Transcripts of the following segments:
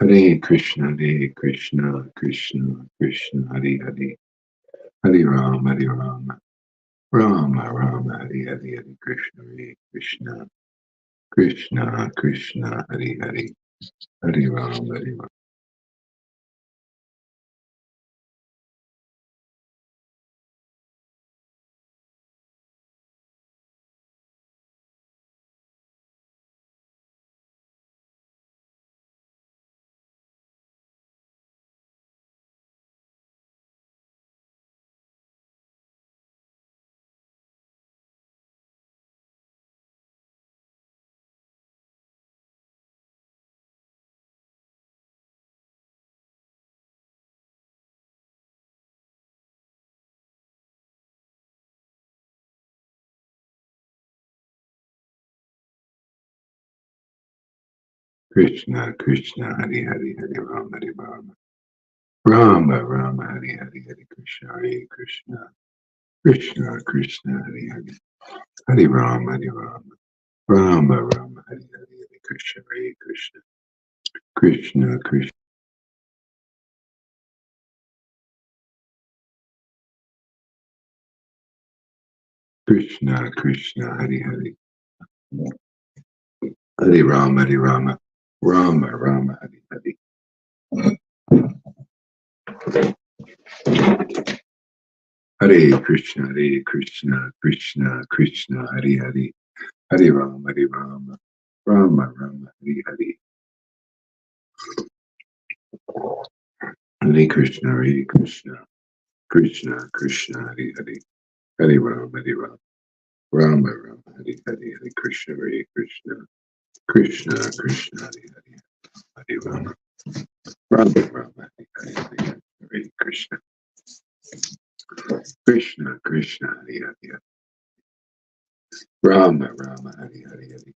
Hare Krishna, Krishna Krishna, Hare Hare, Hare Rama, Rama Rama, Hare Hare, Hare Krishna, Krishna Krishna, Hare Hare, Hare Rama, Hare Rama. Krishna Krishna, Hare Hare, Hare Rama, Hare Rama. Rama Rama, Hare Hare, Hare Krishna, Hare Krishna Krishna, Hare Hare, Hare Rama, Hare Rama. Rama Rama, Hare Hare, Hare Krishna, Hare Krishna Krishna Krishna, Hare Hare, Hare Rama, Hare Rama. Rama Rama, Hare Hare. Hare Krishna, Krishna Krishna, Hare Hare, Hare Rama, Rama Rama, Hare Hare. Hare Krishna, Krishna Krishna, Hare Hare, Hare Rama, Rama Rama, Hare Hare, Hare Krishna, Krishna Krishna, Hare Hare, Hare Rama, Rama, Hare Hare, Hare Krishna, Krishna, Hare Hare, Rama, Hare Hare, Hare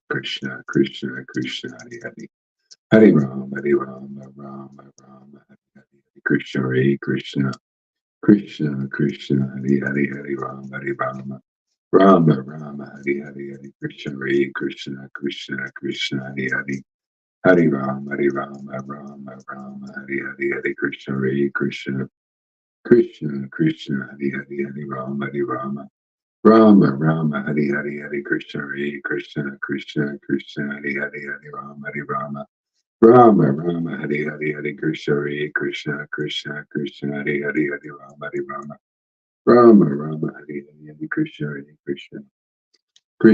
Krishna, Krishna Hare Hare, Hare Rama, Rama, Hare Hare, Hare Krishna, Krishna, Hare Hare, Hare Rama, Rama, Hare Hare, Hare Krishna, Hare Hare, Hare Rama, Rama, Hare Hare, Hare Krishna, Hare Hare, Hare Rama, Rama, Hare Hare, Hare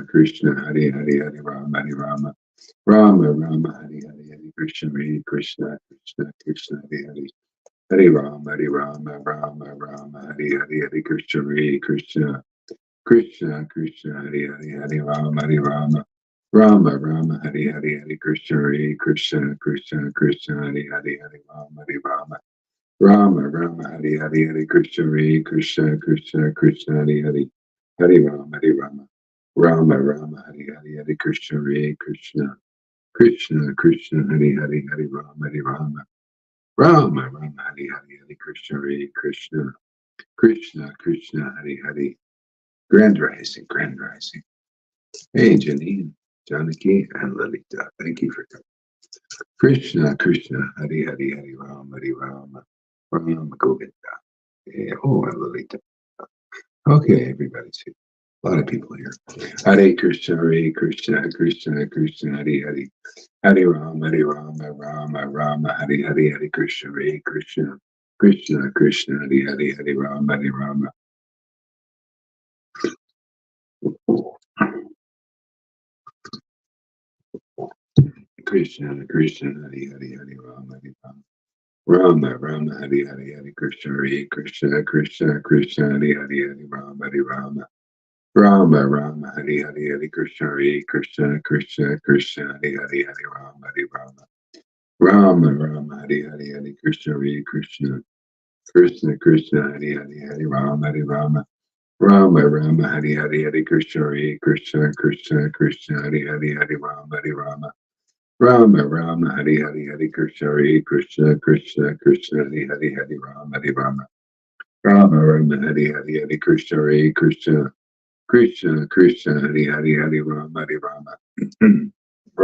Krishna, Hare Hare, Hare Rama, Rama, Hare Hare, Hare Krishna, Hare Hare, Hare Rama, Rama, Hare Hare, Hare Krishna, Hare Hare, Hare Rama, Rama, Hare Hare, Hare Krishna, Hare Hare, Hare Rama, Hare Hare, Hare Krishna, Hare Hare, Hare Rama, Hare Hare, Hare Krishna, Hare Hare, Hare Rama, Hare Hare, Hare Krishna, Hare Hare, Hare Rama, Hare Hare, Hare Krishna, Hare Hare, Hare Rama, Hare Hare, Hare Krishna, Hare Hare. Grand Rising, Grand Rising. Hey, Janine, Janaki, and Lalita. Thank you for coming. Krishna, Hare Hare, Hare Rama, Rama Govinda. Yeah, oh, and Lalita. Okay, everybody's here. A lot of people here. Hare Krishna, Krishna, Hare Hare. Hare Rama, Rama, Hare Hare, Hare Krishna, Krishna, Hare Hare, Hare Rama. Krishna, Hare Hare, Hare Rama, Rama, Hare Hare, Hare Krishna, Hare Hare, Hare Rama, Rama, Hare Hare, Hare Krishna, Hare Hare, Hare Rama, Hare Hare, Hare Krishna, Hare Hare, Hare Rama, Rama, Hare Hare, Hare Krishna, Hare Hare, Hare Rama, Hare Hare, Hare Krishna, Hare Hare, Hare Rama, Hare Hare, Hare Krishna, Krishna, Hare Hare, Hare Rama,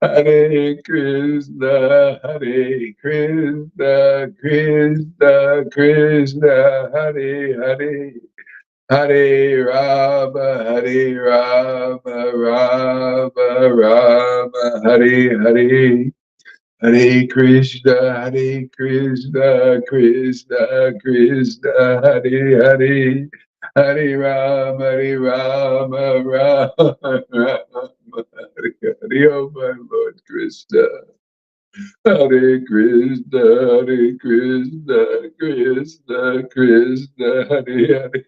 Hare Krishna, Hare Krishna, Krishna Krishna, Hare Hare, Hare Rama, Hare Rama, Rama Rama, Hare Hare. Hare Krishna, Hare Krishna, Krishna Krishna, Hare Hare, Hare Rama, Hare Rama, Rama Rama, Hare Hare. Oh my Lord Krishna, Hare Krishna, Hare Krishna, Krishna Krishna, Hare Hare,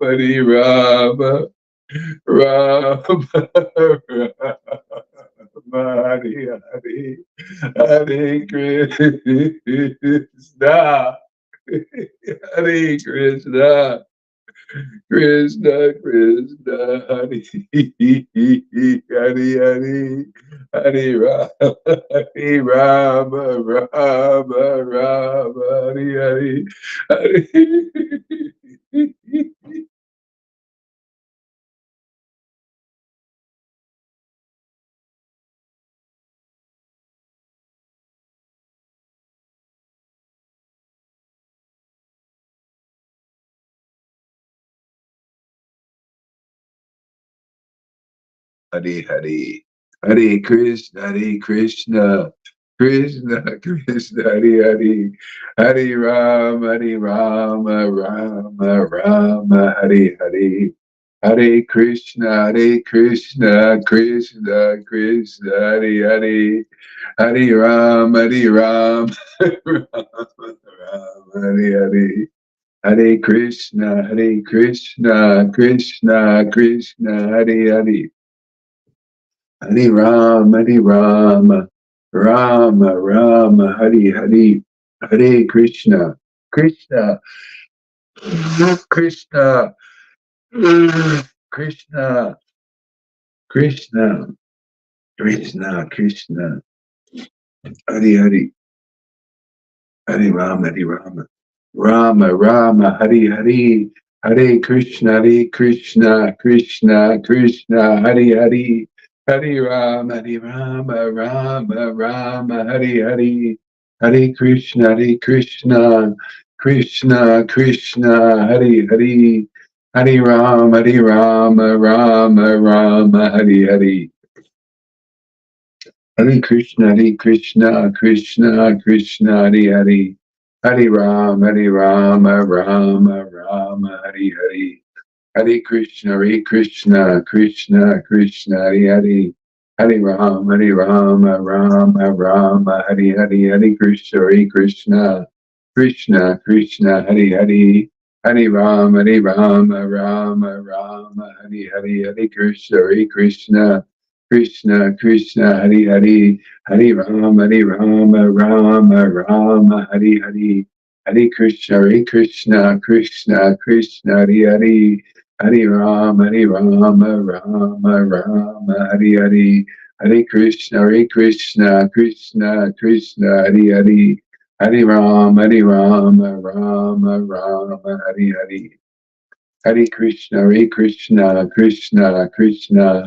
Hare Rama, Rama Rama, Hare Hare, Hare Krishna, Hare Krishna, Krishna Krishna, Hare Hare, Hare Rama, Hare Rama, Rama Rama, Hare Hare, Hare. Hare Hare, Hare Krishna, Krishna Krishna, Hare Hare, Hare Rama, Hare Rama, Rama Rama, Hare Hare, Hare Krishna, Krishna Krishna, Hare Hare, Hare Rama, Hare Rama, Rama Rama, Hare Hare. Hare Krishna, Krishna Krishna, Hare Hare. Hare Rama, Hare Rama, Rama Rama, Hare Hare, Hare Krishna, Krishna, Krishna, Krishna, Krishna, Krishna, Krishna, Hare Hare, Hare Rama, Hare Rama, Rama Rama, Hare Hare, Hare Krishna, Krishna Krishna, Hare Hare, Hare Rama, Hare Rama, Rama Rama, Hare Hare, Hare Krishna, Krishna Krishna, Hare Hare, Hare Rama, Hare Rama, Rama Rama, Hare Hare. Hare Krishna, Krishna Krishna, Hare Hare, Hare Rama, Rama Rama, Hare Hare, Hare Krishna, Krishna Krishna, Hare Hare, Hare Rama, Rama Rama, Hare Hare, Hare Krishna, Krishna, Hare Hare, Hare Rama, Rama Rama, Hare Hare, Hare Krishna, Krishna, Hare Hare, Hare Rama, Rama Rama, Hare Hare, Hare Krishna, Krishna, Hare Hare, Hare Rama, Rama Rama, Hare Hare, Hare Krishna, Krishna, Hare Hare, Hare Rama, Rama Rama, Hare Hare. Hare Krishna, Krishna,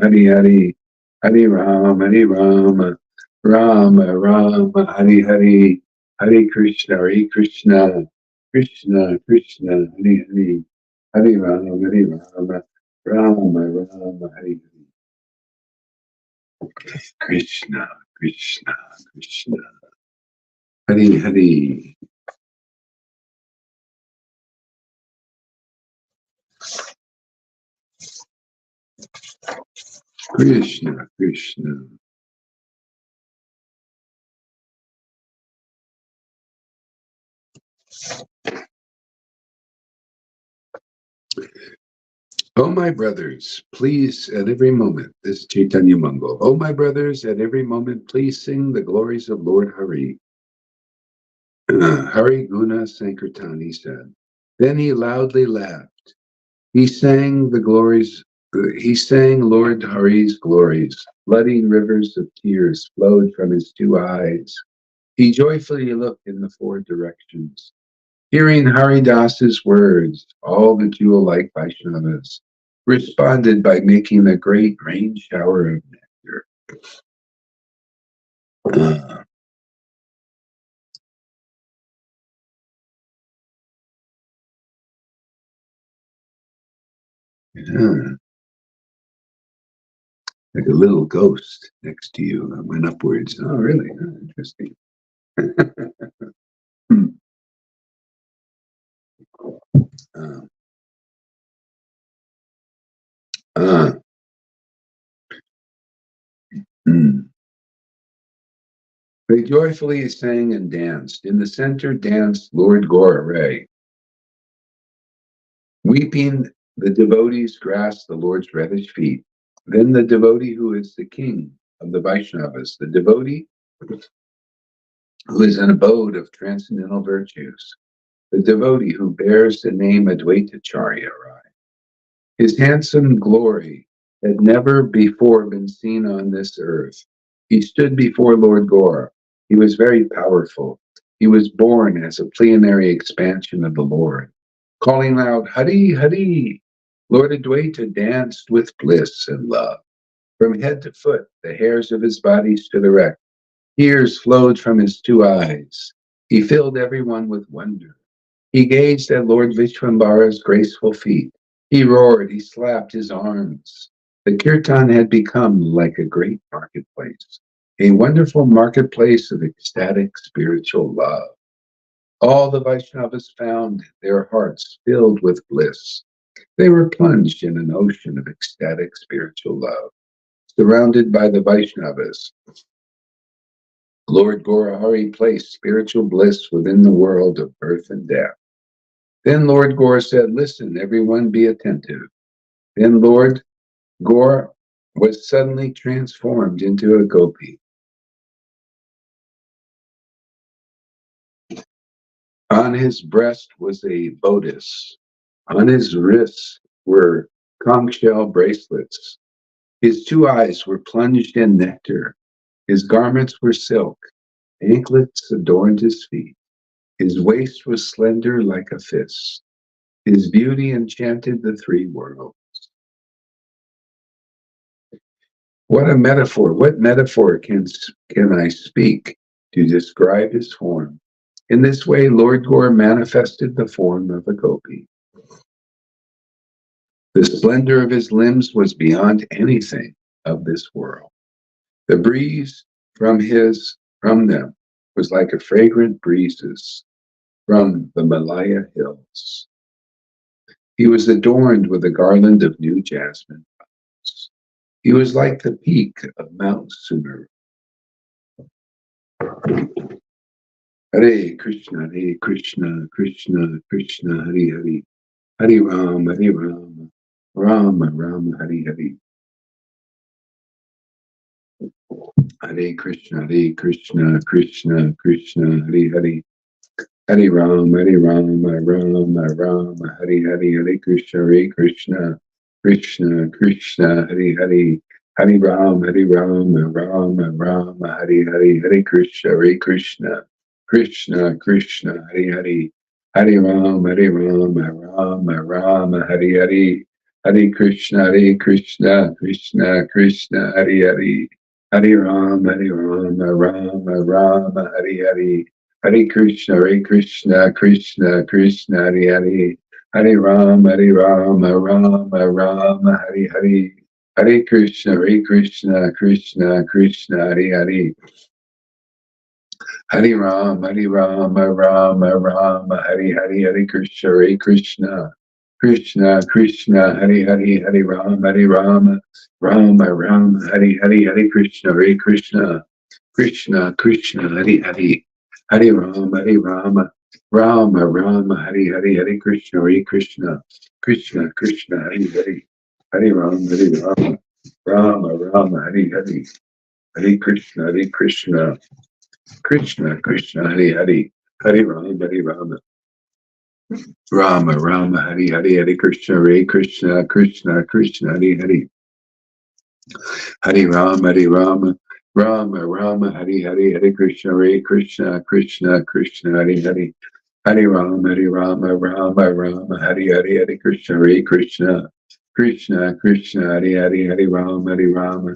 Hare Hare, Hare Rama, Rama Rama, Hare Hare, Hare Krishna, Krishna, Krishna, Hare Hare, Hare Rama, Rama, Hare Hare, Krishna, Krishna, Hare Hare. Krishna, Krishna. Oh, my brothers, please, at every moment, this is Chaitanya Mangal. Oh, my brothers, at every moment, please sing the glories of Lord Hari. Hari Guna Sankirtan, said. Then he loudly laughed. He sang the glories, he sang Lord Hari's glories. Flooding rivers of tears flowed from his two eyes. He joyfully looked in the four directions. Hearing Haridas's words, all the jewel-like Vaishnavas responded by making a great rain shower of nectar. Uh, yeah, like a little ghost next to you that went upwards. Oh, really? Oh, interesting. Hmm. uh, uh, hmm. They joyfully sang and danced. In the center danced Lord Goraray. Weeping, the devotees grasped the Lord's reddish feet. Then the devotee who is the king of the Vaishnavas, the devotee who is an abode of transcendental virtues, the devotee who bears the name Advaitacharya Rai. His handsome glory had never before been seen on this earth. He stood before Lord Gora. He was very powerful. He was born as a plenary expansion of the Lord. Calling out, Hari, Hari! Lord Advaita danced with bliss and love. From head to foot, the hairs of his body stood erect. Tears flowed from his two eyes. He filled everyone with wonder. He gazed at Lord Vishwambara's graceful feet. He roared, he slapped his arms. The kirtan had become like a great marketplace, a wonderful marketplace of ecstatic spiritual love. All the Vaishnavas found their hearts filled with bliss. They were plunged in an ocean of ecstatic spiritual love. Surrounded by the Vaishnavas, Lord Gaurahari placed spiritual bliss within the world of birth and death. Then Lord Gaur said, listen, everyone be attentive. Then Lord Gaur was suddenly transformed into a gopi. On his breast was a bodice. On his wrists were conch shell bracelets. His two eyes were plunged in nectar. His garments were silk. Anklets adorned his feet. His waist was slender like a fist. His beauty enchanted the three worlds. What a metaphor! What metaphor can I speak to describe his form? In this way, Lord Gaur manifested the form of a gopi. The splendor of his limbs was beyond anything of this world. The breeze from them was like a fragrant breezes from the Malaya hills. He was adorned with a garland of new jasmine flowers. He was like the peak of Mount Sumer. Hare Krishna, Krishna Krishna, Hare Hare, Hare Rama, Rama Rama, Hare Hare. Hare Krishna, Krishna Krishna, Hare Hare. Hare Rama, Rama Rama, Hare Hare, Hare Krishna, Krishna, Hare Hare, Hare Rama, Rama Rama, Hare Hare, Hare Krishna, Krishna, Hare Hare, Hare Rama, Rama Rama, Hare Hare, Hare Krishna, Krishna, Hare Hare, Hare Rama, Rama Rama, Hare Hare. Hare Krishna, Krishna, Hare Hare, Hare Rama, Rama, Hare Hare, Hare Krishna, Krishna, Hare Hare, Hare Rama, Rama, Hare Hare, Hare Krishna, Krishna, Hare Hare, Hare Rama, Rama, Hare Hare, Hare Krishna, Krishna, Hare Hare, Hare Rama, Rama, Hare Hare, Hare Krishna, Krishna, Hare Hare, Hare Rama, Hare Hare, Hare Krishna, Krishna, Hare Hare, Hare Rama, Rama, Hare Hare, Hare Krishna, Krishna, Hare Hare, Hare Rama, Rama, Hare Hare, Hare Krishna, Krishna, Hare Hare, Hare Rama, Rama, Hare Hare, Hare Krishna, Krishna, Hare Hare, Hare Rama,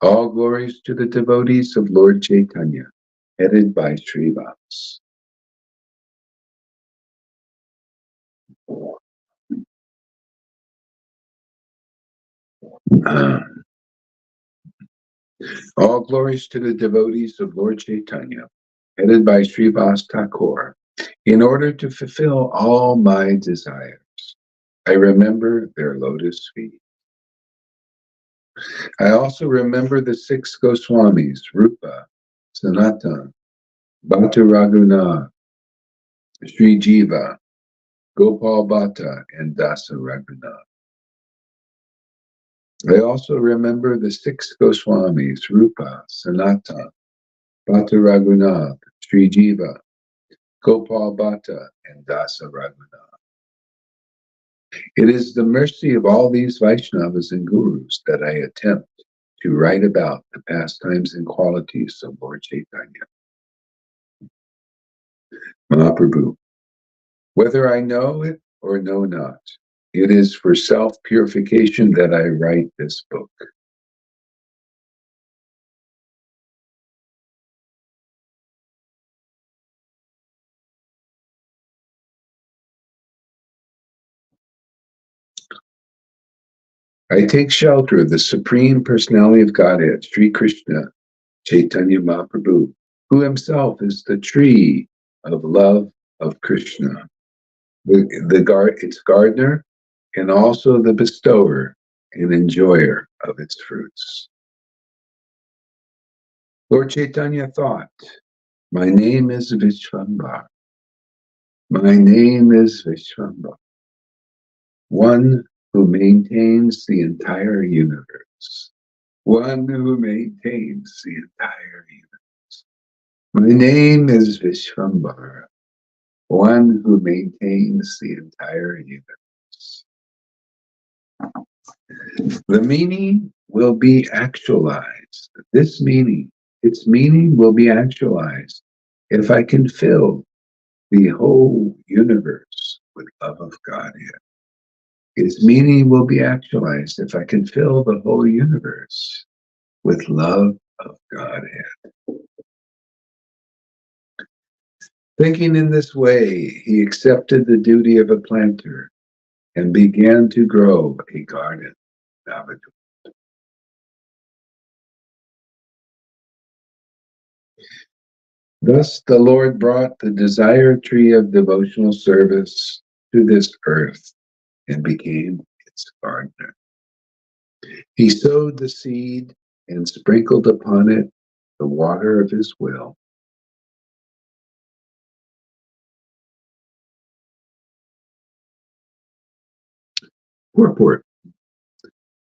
All glories to the devotees of Lord Chaitanya, headed by Srivas. All glories to the devotees of Lord Chaitanya, headed by Srivas Thakur, in order to fulfill all my desires. I remember their lotus feet. I also remember the six Goswamis, Rupa, Sanatana, Bhakta Raghunath, Sri Jiva, Gopal Bhatta, and Dasa Raghunath. I also remember the six Goswamis, Rupa, Sanatana, Bhatta Raghunath, Sri Jiva, Gopal Bhatta, and Dasa Raghunath. It is the mercy of all these Vaishnavas and Gurus that I attempt to write about the pastimes and qualities of Lord Chaitanya. Mahaprabhu, whether I know it or know not, it is for self-purification that I write this book. I take shelter of the Supreme Personality of Godhead, Sri Krishna, Chaitanya Mahaprabhu, who himself is the tree of love of Krishna, its gardener, and also the bestower and enjoyer of its fruits. Lord Chaitanya thought, my name is Vishvambar. My name is Vishvambar, one who maintains the entire universe. One who maintains the entire universe. My name is Vishvambar, one who maintains the entire universe. The meaning will be actualized. Its meaning will be actualized if I can fill the whole universe with love of Godhead. Its meaning will be actualized if I can fill the whole universe with love of Godhead. Thinking in this way, he accepted the duty of a planter and began to grow a garden. Thus the Lord brought the desired tree of devotional service to this earth and became its gardener. He sowed the seed and sprinkled upon it the water of his will. Purport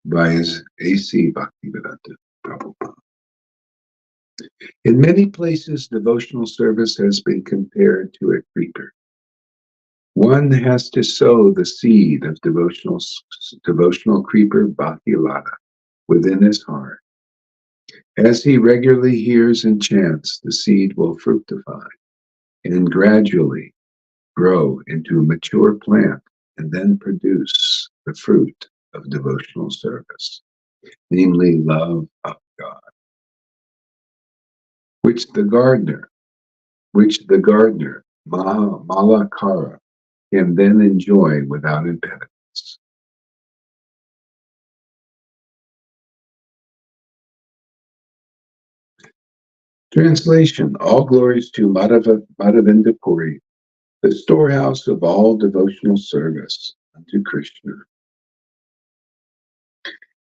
by his A.C. Bhaktivedanta Prabhupada. In many places, devotional service has been compared to a creeper. One has to sow the seed of devotional creeper Bhakti-lata within his heart. As he regularly hears and chants, the seed will fructify and gradually grow into a mature plant and then produce the fruit of devotional service, namely love of God, which the gardener, Malakara, can then enjoy without impediments. Translation: all glories to Madhavinda Puri, the storehouse of all devotional service unto Krishna.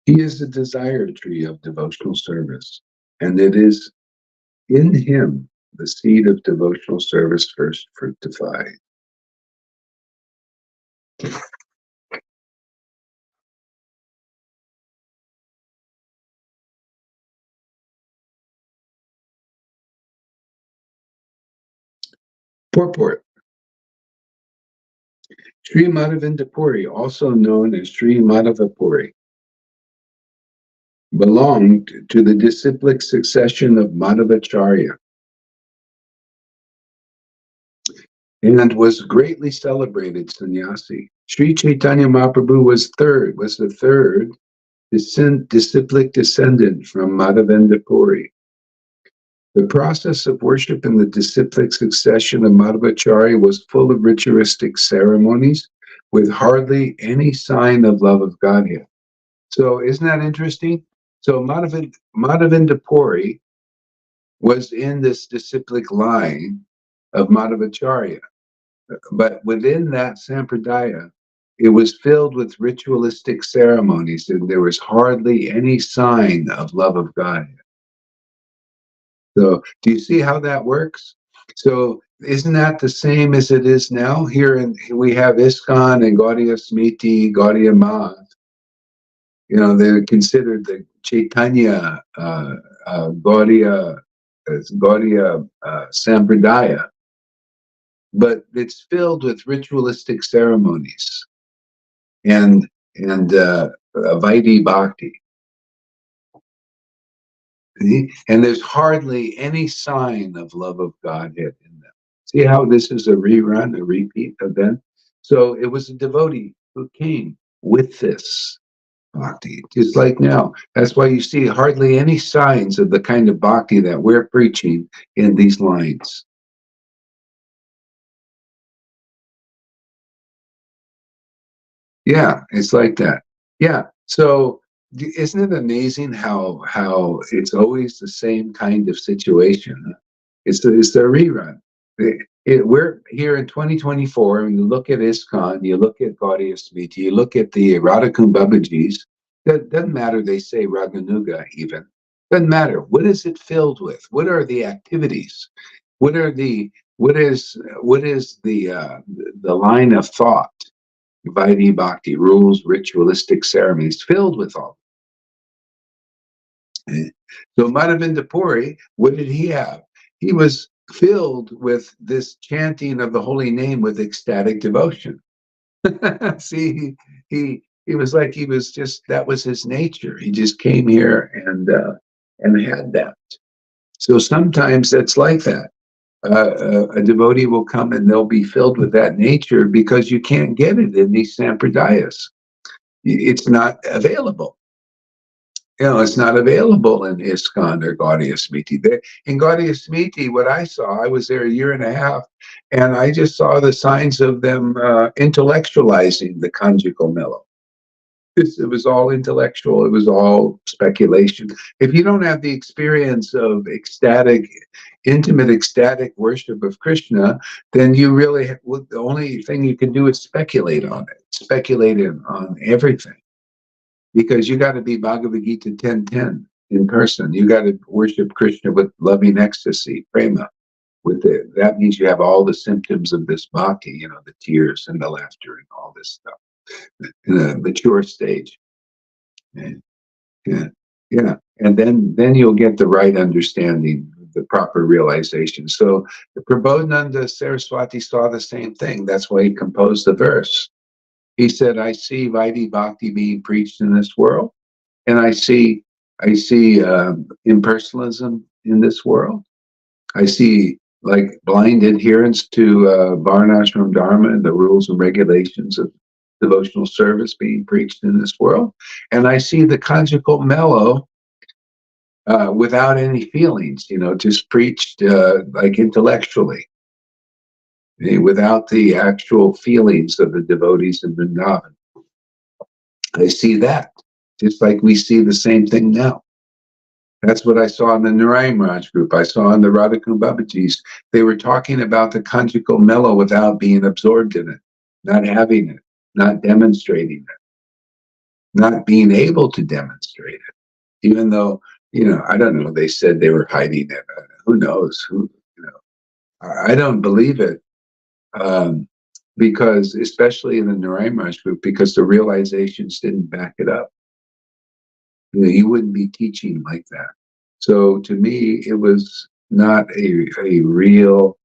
He is the desired tree of devotional service, and it is in him the seed of devotional service first fructified. Purport: Sri Madhavinda Puri, also known as Sri Madhavapuri, belonged to the disciplic succession of Madhavacharya and was greatly celebrated sannyasi. Sri Chaitanya Mahaprabhu was the third disciplic descendant from Madhavendra Puri. The process of worship in the disciplic succession of Madhvacharya was full of ritualistic ceremonies with hardly any sign of love of Godhead. So isn't that interesting? So Madhavendra Puri was in this disciplic line of Madhvacharya, but within that sampradaya, it was filled with ritualistic ceremonies, and there was hardly any sign of love of God. So, do you see how that works? So, isn't that the same as it is now? We have ISKCON and Gaudiya Smriti, Gaudiya Math. You know, they're considered the Chaitanya Gaudiya Sampradaya, but it's filled with ritualistic ceremonies and Vaidhi Bhakti. And there's hardly any sign of love of Godhead in them. See how this is a rerun, a repeat event? So it was a devotee who came with this bhakti, just like now. That's why you see hardly any signs of the kind of bhakti that we're preaching in these lines. Yeah, it's like that. Yeah. So isn't it amazing how it's always the same kind of situation? It's the rerun. We're here in 2024, and you look at ISKCON, you look at Gaudiya Smriti, you look at the Radhakund Babajis. That doesn't matter. They say Raganuga even. Doesn't matter. What is it filled with? What are the activities? What is the line of thought? Vaidhi Bhakti, rules, ritualistic ceremonies, filled with all. So Madhavendra Puri, what did he have? He was filled with this chanting of the holy name with ecstatic devotion. See, he was like he was just that was his nature. He just came here and had that. So sometimes it's like that. A devotee will come and they'll be filled with that nature because you can't get it in these sampradayas. It's not available. It's not available in ISKCON or Gaudiya Smriti. In Gaudiya Smriti, what I saw, I was there a year and a half, and I just saw the signs of them intellectualizing the conjugal mellow. It was all intellectual. It was all speculation. If you don't have the experience of intimate ecstatic worship of Krishna, then you really, the only thing you can do is speculate on it, speculate on everything. Because you got to be Bhagavad Gita 10:10 in person. You got to worship Krishna with loving ecstasy, prema. That means you have all the symptoms of this bhakti, the tears and the laughter and all this stuff in a mature stage. And, yeah, yeah, and then you'll get the right understanding, the proper realization. So the Prabodhananda Saraswati saw the same thing. That's why he composed the verse. He said, "I see Vaidhi Bhakti being preached in this world. And I see impersonalism in this world. I see like blind adherence to Varnashram Dharma and the rules and regulations of devotional service being preached in this world. And I see the conjugal mellow without any feelings, just preached like intellectually, without the actual feelings of the devotees in Vrindavan. I see that, just like we see the same thing now. That's what I saw in the Narayan Raj group. I saw in the Radhakund Babajis. They were talking about the conjugal mellow without being absorbed in it, not having it, not demonstrating it, not being able to demonstrate it. Even though, I don't know, they said they were hiding it. Who knows? I don't believe it. Because, especially in the Narayan Raj group, because the realizations didn't back it up. He wouldn't be teaching like that. So to me, it was not a real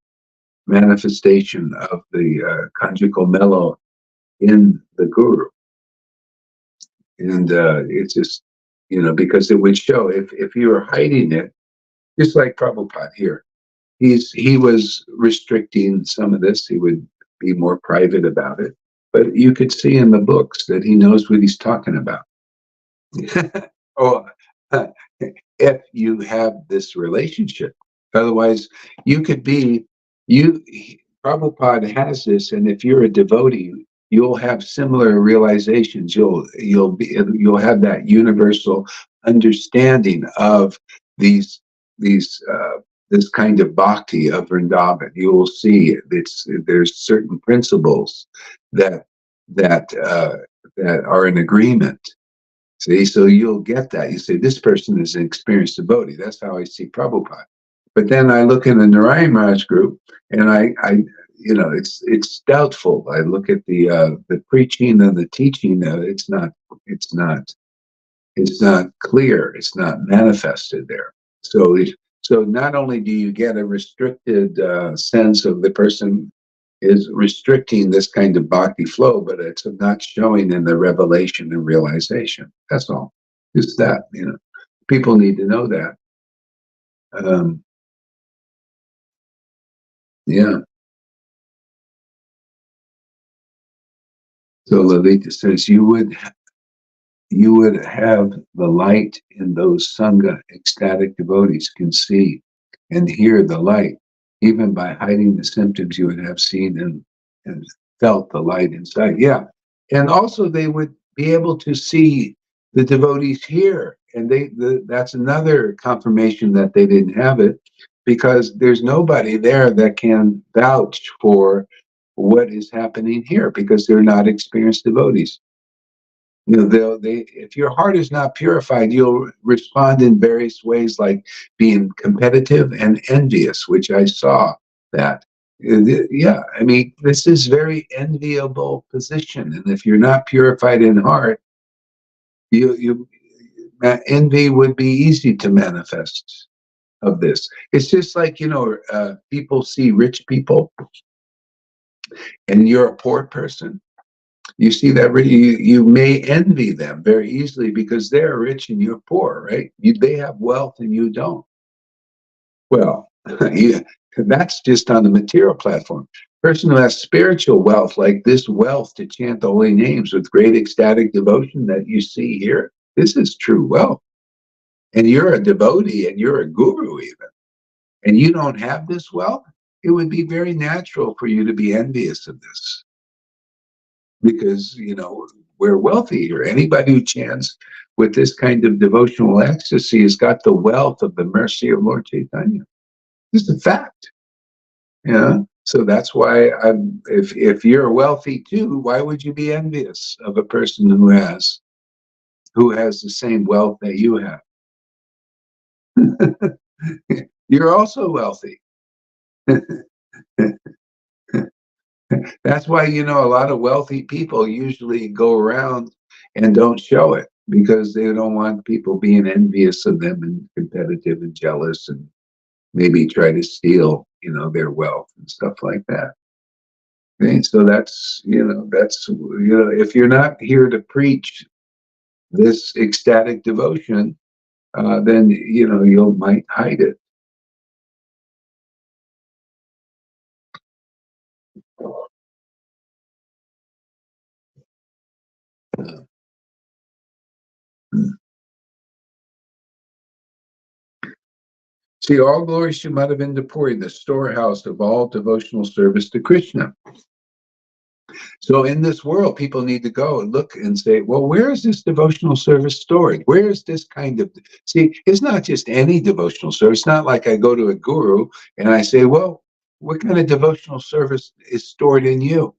manifestation of the conjugal mellow in the guru. And it's just, because it would show if you were hiding it, just like Prabhupada here, he was restricting some of this. He would be more private about it. But you could see in the books that he knows what he's talking about. Oh, if you have this relationship. Otherwise, you could be, you, Prabhupada has this, and if you're a devotee, you'll have similar realizations. You'll have that universal understanding of these, this kind of bhakti of Vrindavan. You will see there's certain principles that, that, uh, that are in agreement. See, so you'll get that. You say, this person is an experienced devotee. That's how I see Prabhupada. But then I look in the Narayan Maharaj group, and it's doubtful. I look at the preaching and the teaching. It's not, it's not clear. It's not manifested there. So, so not only do you get a restricted sense of the person is restricting this kind of bhakti flow, but it's not showing in the revelation and realization. That's all. Just that, people need to know that. Um, yeah. So Lalita says you would have the light in those Sangha ecstatic devotees can see and hear the light. Even by hiding the symptoms, you would have seen and felt the light inside. Yeah. And also they would be able to see the devotees here. And that's another confirmation that they didn't have it, because there's nobody there that can vouch for what is happening here, because they're not experienced devotees. If your heart is not purified, you'll respond in various ways, like being competitive and envious, which I saw that. Yeah, I mean, this is very enviable position, and if you're not purified in heart, you envy would be easy to manifest of this. It's just like, people see rich people, and you're a poor person. You see that you may envy them very easily because they're rich and you're poor, right? They have wealth and you don't. Well, yeah, that's just on the material platform. Person who has spiritual wealth, like this wealth to chant the holy names with great ecstatic devotion that you see here, this is true wealth. And you're a devotee and you're a guru even, and you don't have this wealth, it would be very natural for you to be envious of this, because we're wealthy here. Anybody who chants with this kind of devotional ecstasy has got the wealth of the mercy of Lord Chaitanya. This is a fact. So that's why if you're wealthy too, why would you be envious of a person who has the same wealth that you have? You're also wealthy. That's why, a lot of wealthy people usually go around and don't show it, because they don't want people being envious of them and competitive and jealous, and maybe try to steal, their wealth and stuff like that. Okay? So if you're not here to preach this ecstatic devotion, then, you might hide it. See, all glories to Madhavendra Puri, the storehouse of all devotional service to Krishna. So in this world, people need to go and look and say, well, where is this devotional service stored? Where is this kind of, see, it's not just any devotional service. It's not like I go to a guru and I say, well, what kind of devotional service is stored in you?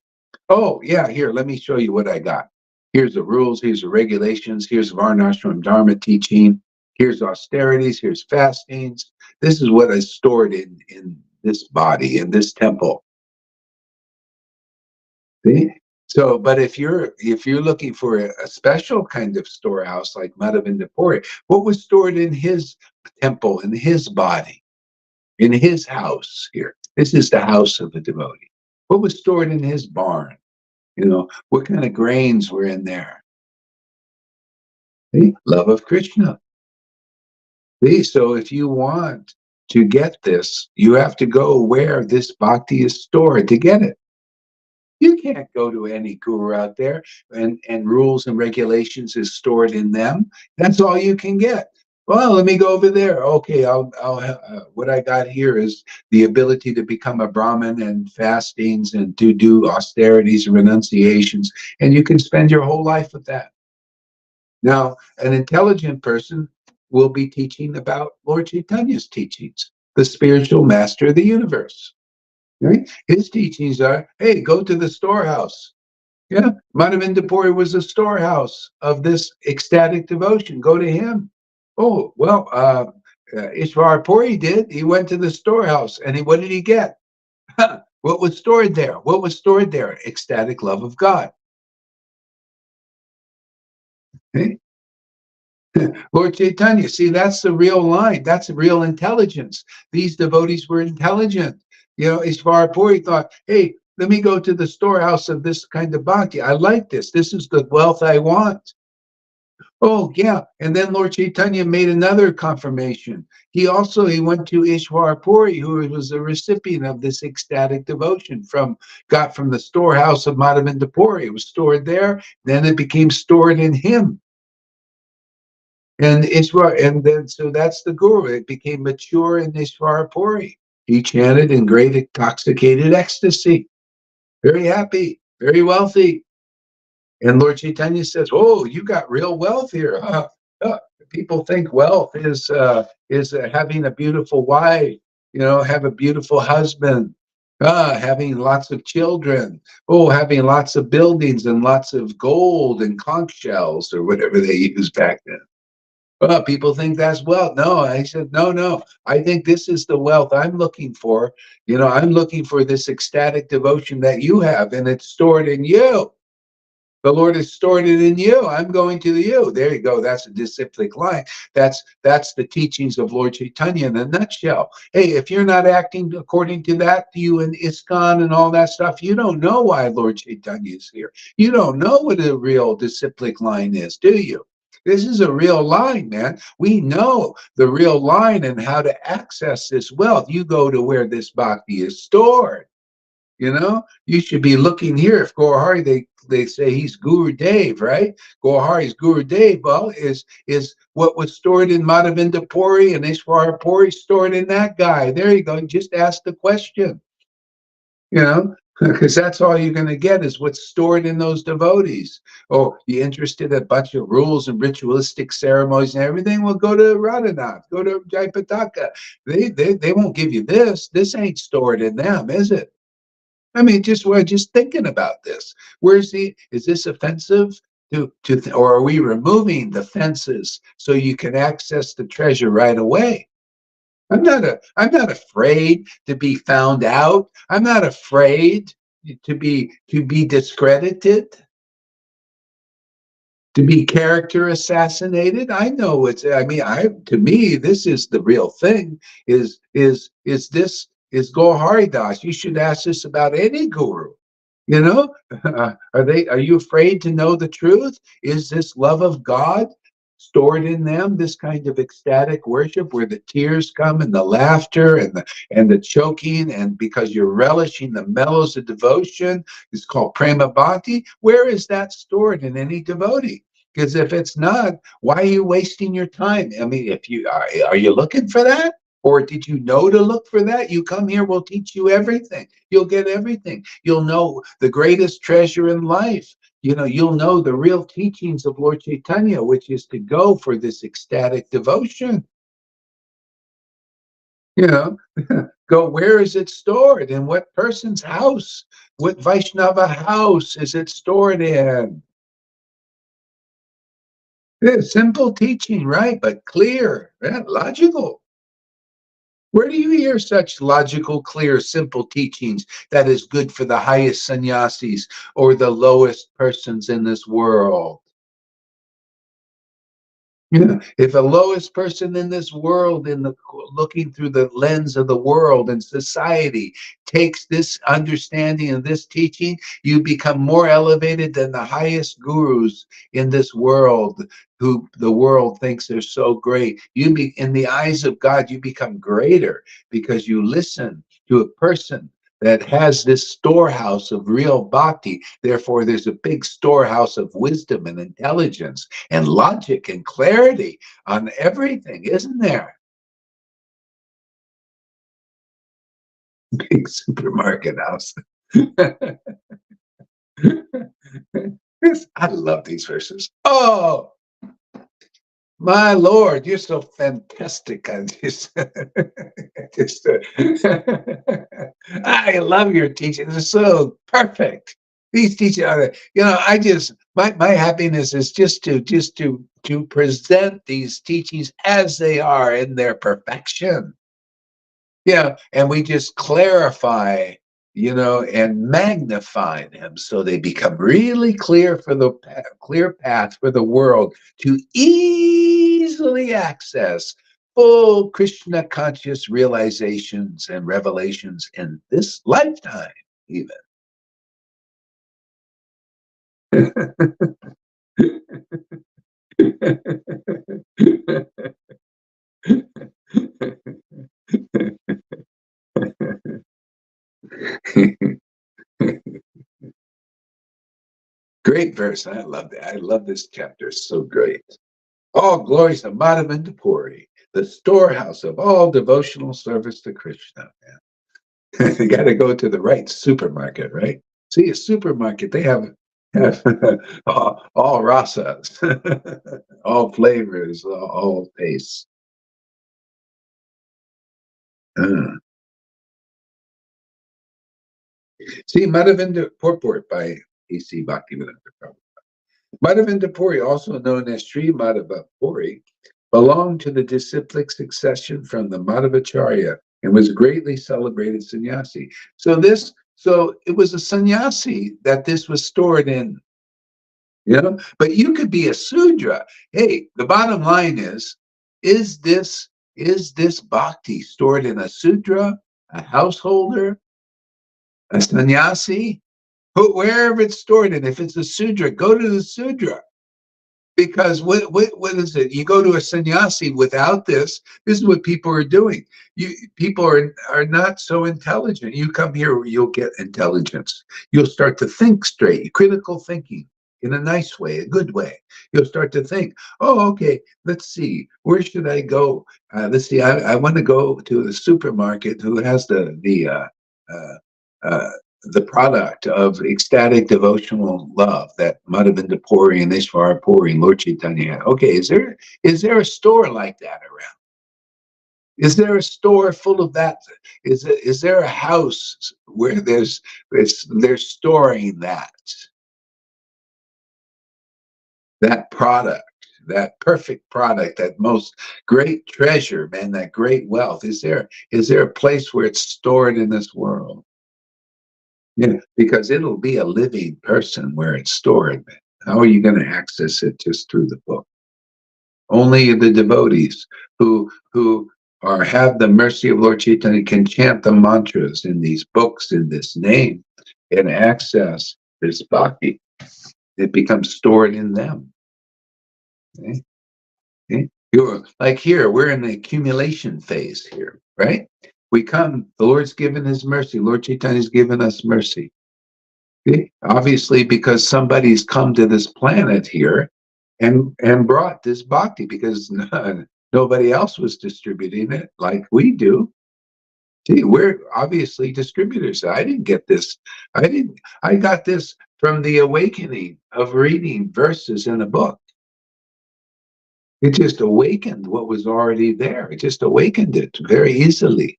Oh, yeah, here, let me show you what I got. Here's the rules, here's the regulations, here's Varnashram Dharma teaching, here's austerities, here's fastings. This is what is stored in this body, in this temple. See? So, but if you're looking for a special kind of storehouse like Madhavendra Puri, what was stored in his temple, in his body, in his house here? This is the house of the devotee. What was stored in his barn? What kind of grains were in there? See? Love of Krishna. See? So if you want to get this, you have to go where this bhakti is stored to get it. You can't go to any guru out there and rules and regulations is stored in them. That's all you can get. Well, let me go over there. Okay, what I got here is the ability to become a Brahmin and fastings and to do austerities and renunciations. And you can spend your whole life with that. Now, an intelligent person will be teaching about Lord Chaitanya's teachings, the spiritual master of the universe. Right? His teachings are, hey, go to the storehouse. Yeah, Madhavendra Puri was a storehouse of this ecstatic devotion. Go to him. Oh, well, Ishvara Puri did. He went to the storehouse, and what did he get? What was stored there? What was stored there? Ecstatic love of God. Okay? Lord Chaitanya, see, that's the real line. That's real intelligence. These devotees were intelligent. Ishvara Puri thought, hey, let me go to the storehouse of this kind of bhakti. I like this. This is the wealth I want. Oh, yeah. And then Lord Chaitanya made another confirmation. He went to Ishvara Puri, who was a recipient of this ecstatic devotion got from the storehouse of Madhavendra Puri. It was stored there. Then it became stored in him. And then so that's the guru. It became mature in Ishvara Puri. He chanted in great intoxicated ecstasy, very happy, very wealthy. And Lord Chaitanya says, "Oh, you got real wealth here. People think wealth is having a beautiful wife, have a beautiful husband, having lots of children, having lots of buildings and lots of gold and conch shells or whatever they used back then." Well, people think that's wealth. No, I said, no, no. I think this is the wealth I'm looking for. I'm looking for this ecstatic devotion that you have, and it's stored in you. The Lord has stored it in you. I'm going to you. There you go. That's a disciplic line. That's the teachings of Lord Chaitanya in a nutshell. Hey, if you're not acting according to that, you and ISKCON and all that stuff, you don't know why Lord Chaitanya is here. You don't know what a real disciplic line is, do you? This is a real line, man. We know the real line and how to access this wealth. You go to where this bhakti is stored. You should be looking here. If Gaurahari, they say he's Guru Dev, right? Gaurahari's Guru Dev, well, is what was stored in Madhavendra Puri and Ishvara Puri stored in that guy. There you go. Just ask the question, because that's all you're going to get is what's stored in those devotees. Oh, you interested in a bunch of rules and ritualistic ceremonies and everything? Well, go to Radhanath, go to Jaipataka. They won't give you this. This ain't stored in them, is it? I mean, we're just thinking about this. Is this offensive or are we removing the fences so you can access the treasure right away? I'm not afraid to be found out. I'm not afraid to be discredited, to be character assassinated. I know to me, this is the real thing. Is Gaur Haridas? You should ask this about any guru. You know, are you afraid to know the truth? Is this love of God stored in them, this kind of ecstatic worship where the tears come and the laughter and the choking, and because you're relishing the mellows of devotion, it's called prema bhakti. Where is that stored in any devotee? Because if it's not, why are you wasting your time? I mean, if you are you looking for that? Or did you know to look for that? You come here, we'll teach you everything. You'll get everything. You'll know the greatest treasure in life. You'll know the real teachings of Lord Chaitanya, which is to go for this ecstatic devotion. You know, go, where is it stored? In what person's house? What Vaishnava house is it stored in? Yeah, simple teaching, right? But clear, logical. Where do you hear such logical, clear, simple teachings that is good for the highest sannyasis or the lowest persons in this world? If a lowest person in this world, looking through the lens of the world and society, takes this understanding and this teaching, you become more elevated than the highest gurus in this world, who the world thinks are so great. In the eyes of God, you become greater because you listen to a person that has this storehouse of real bhakti. Therefore, there's a big storehouse of wisdom and intelligence and logic and clarity on everything, isn't there? Big supermarket house. I love these verses. Oh, my Lord, you're so fantastic. I love your teaching. They're so perfect. These teachings are, my happiness is just to present these teachings as they are in their perfection. Yeah, and we just clarify, and magnify them so they become really clear for the clear path for the world to easily access full Krishna conscious realizations and revelations in this lifetime, even. Great verse. I love that. I love this chapter. It's so great. All glories to Madhavendra Puri, the storehouse of all devotional service to Krishna. Man. You got to go to the right supermarket, right? See, a supermarket, they have all rasas, all flavors, all tastes. Uh, See, Madhavendra Purport by A.C. Bhaktivedanta Prabhupada. Madhavendra Puri, also known as Sri Madhava Puri, belonged to the disciplic succession from the Madhavacharya and was a greatly celebrated sannyasi. So it was a sannyasi that this was stored in, But you could be a Sudra. Hey, the bottom line is this bhakti stored in a Sudra, a householder, a sannyasi? Wherever it's stored in, if it's a Sudra, go to the Sudra. Because what is it? You go to a sannyasi without this. This is what people are doing. People are not so intelligent. You come here, you'll get intelligence. You'll start to think straight, critical thinking in a nice way, a good way. You'll start to think, oh, okay, let's see, where should I go? Let's see, I want to go to the supermarket who has uh, uh, the product of ecstatic devotional love that Madhavendra Puri and Ishvara Puri and Lord Chaitanya had. Okay, is there a store like that around? Is there a store full of that? Is there a house where they're storing that product, that perfect product, that most great treasure, man, that great wealth? Is there a place where it's stored in this world? Yeah, because it'll be a living person where it's stored. How are you going to access it just through the book? Only the devotees who have the mercy of Lord Chaitanya can chant the mantras in these books in this name and access this bhakti. It becomes stored in them. Okay? Okay? Like here, we're in the accumulation phase here, right? The Lord's given his mercy. Lord Chaitanya's given us mercy. Obviously, because somebody's come to this planet here and brought this bhakti, because nobody else was distributing it like we do. See, we're obviously distributors. I didn't get this. I got this from the awakening of reading verses in a book. It just awakened what was already there. It just awakened it very easily.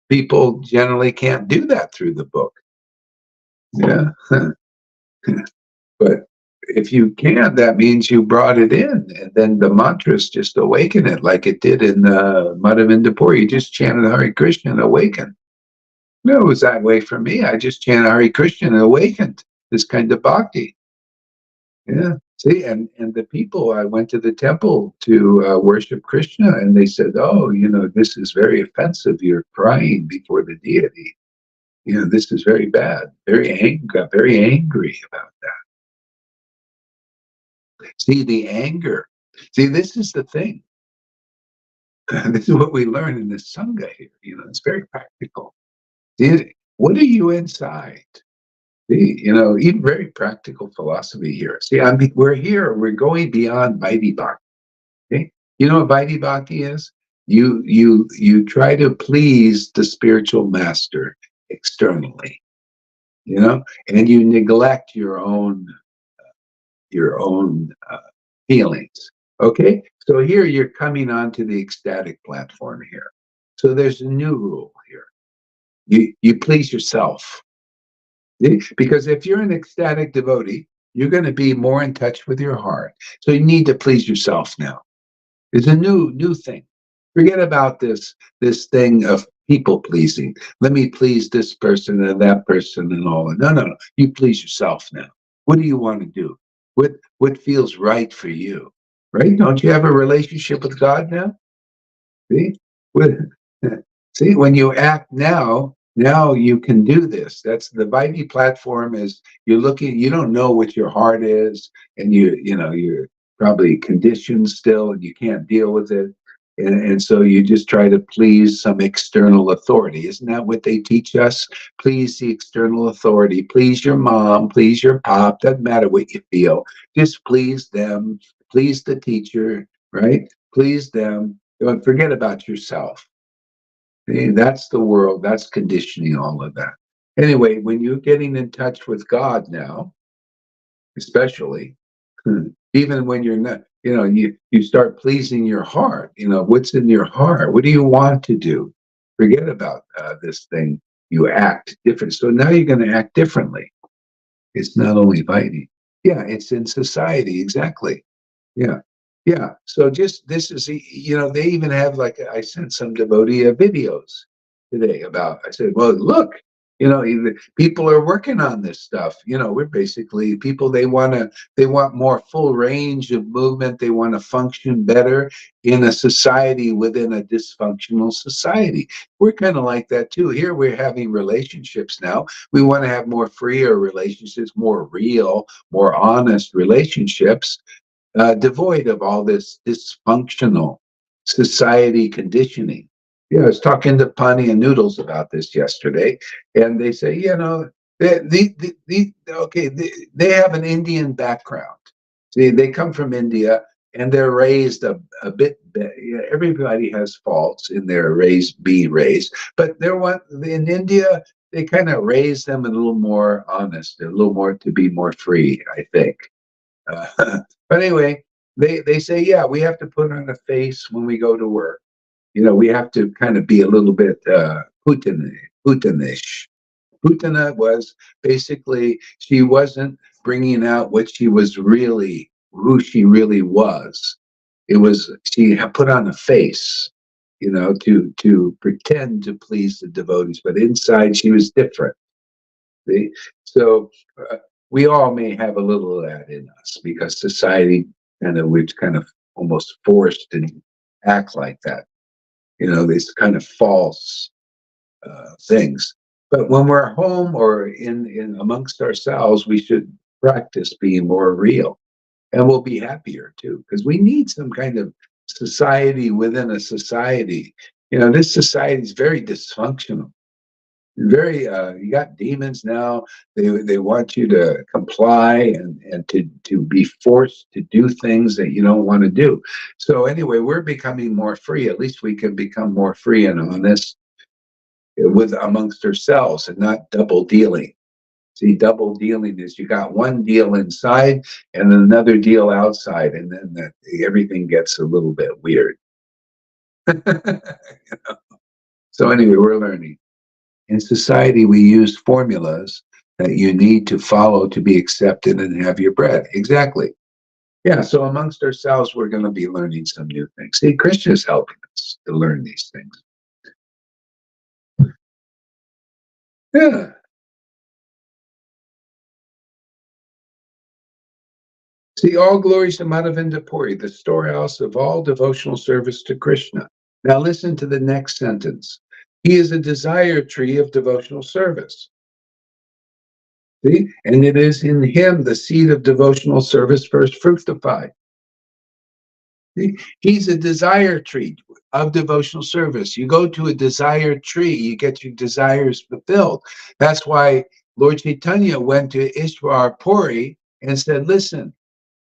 People generally can't do that through the book. Yeah. But if you can, that means you brought it in, and then the mantras just awaken it, like it did in Madhavendra Puri. You just chanted Hare Krishna and awakened. No, it was that way for me. I just chanted Hare Krishna and awakened this kind of bhakti. Yeah. See, and the people, I went to the temple to worship Krishna, and they said, "Oh, this is very offensive. You're crying before the deity. This is very bad. Very angry about that." See, the anger. See, this is the thing. This is what we learn in this Sangha here. It's very practical. See, What are you inside? See, even very practical philosophy here. See, we're here. We're going beyond Vaidhi Bhakti. Okay? You know what Vaidhi Bhakti is? You try to please the spiritual master externally, and you neglect your own feelings. Okay, so here you're coming onto the ecstatic platform here. So there's a new rule here. You please yourself. Because if you're an ecstatic devotee, you're going to be more in touch with your heart. So you need to please yourself now. It's a new thing. Forget about this thing of people pleasing. Let me please this person and that person and all. No. You please yourself now. What do you want to do? What feels right for you? Right? Don't you have a relationship with God now? See? With, see, when you act now you can do this. That's the Vaidhi platform. Is you don't know what your heart is, and you're probably conditioned still, and you can't deal with it. And so you just try to please some external authority. Isn't that what they teach us? Please the external authority. Please your mom. Please your pop. Doesn't matter what you feel. Just please them. Please the teacher, right? Please them. Don't forget about yourself. See, that's the world. That's conditioning all of that. Anyway, when you're getting in touch with God now, especially, even when you're not, you start pleasing your heart. What's in your heart? What do you want to do? Forget about this thing. You act different. So now you're going to act differently. It's not only biting. Yeah, it's in society. Exactly. Yeah. Yeah. So just this is, they even have, like, I sent some devotee videos today about, I said, well, look, people are working on this stuff. We're basically people, they want more full range of movement. They want to function better in a society within a dysfunctional society. We're kind of like that too. Here we're having relationships now. We want to have more freer relationships, more real, more honest relationships, devoid of all this dysfunctional society conditioning. I was talking to Pani and Noodles about this yesterday, and they say, they have an Indian background. See, they come from India, and they're raised a bit. Everybody has faults in their being raised, but in India. They kind of raise them a little more honest, a little more to be more free, I think. But anyway, they say, yeah, we have to put on a face when we go to work. We have to kind of be a little bit Putinish. Putana was basically, she wasn't bringing out who she really was. It was, she had put on a face, to pretend to please the devotees, but inside she was different. See? So we all may have a little of that in us because society we're kind of almost forced to act like that. These kind of false things. But when we're home or in amongst ourselves, we should practice being more real, and we'll be happier too, because we need some kind of society within a society. This society is very dysfunctional. You got demons now. They want you to comply and to be forced to do things that you don't want to do. So anyway, we're becoming more free. At least we can become more free and honest with amongst ourselves, and not double dealing. See, double dealing is you got one deal inside and another deal outside, and then everything gets a little bit weird. So anyway, we're learning. In society, we use formulas that you need to follow to be accepted and have your bread. Exactly. Yeah, so amongst ourselves, we're going to be learning some new things. See, Krishna is helping us to learn these things. Yeah. See, all glories to Madhavinda Puri, the storehouse of all devotional service to Krishna. Now listen to the next sentence. He is a desire tree of devotional service. See? And it is in him the seed of devotional service first fructified. He's a desire tree of devotional service. You go to a desire tree, you get your desires fulfilled. That's why Lord Chaitanya went to Ishwar Puri and said, listen,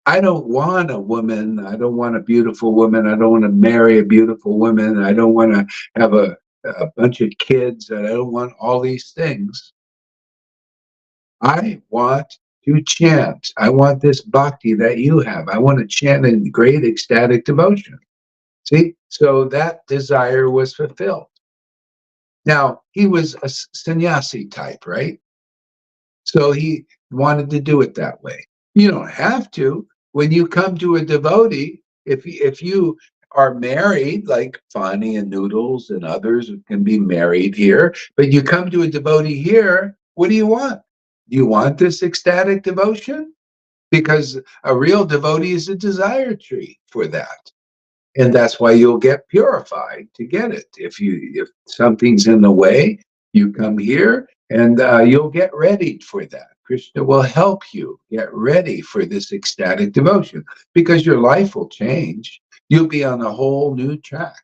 I don't want a woman. I don't want a beautiful woman. I don't want to marry a beautiful woman. I don't want to have a bunch of kids. I don't want all these things. I want to chant. I want this bhakti that you have. I want to chant in great ecstatic devotion. See? So that desire was fulfilled. Now, he was a sannyasi type, right? So he wanted to do it that way. You don't have to. When you come to a devotee, if you are married, like Fani and Noodles and others can be married here, but you come to a devotee here, what do you want? Do you want this ecstatic devotion? Because a real devotee is a desire tree for that. And that's why you'll get purified to get it. If something's in the way, you come here and you'll get ready for that. Krishna will help you get ready for this ecstatic devotion because your life will change. You'll be on a whole new track.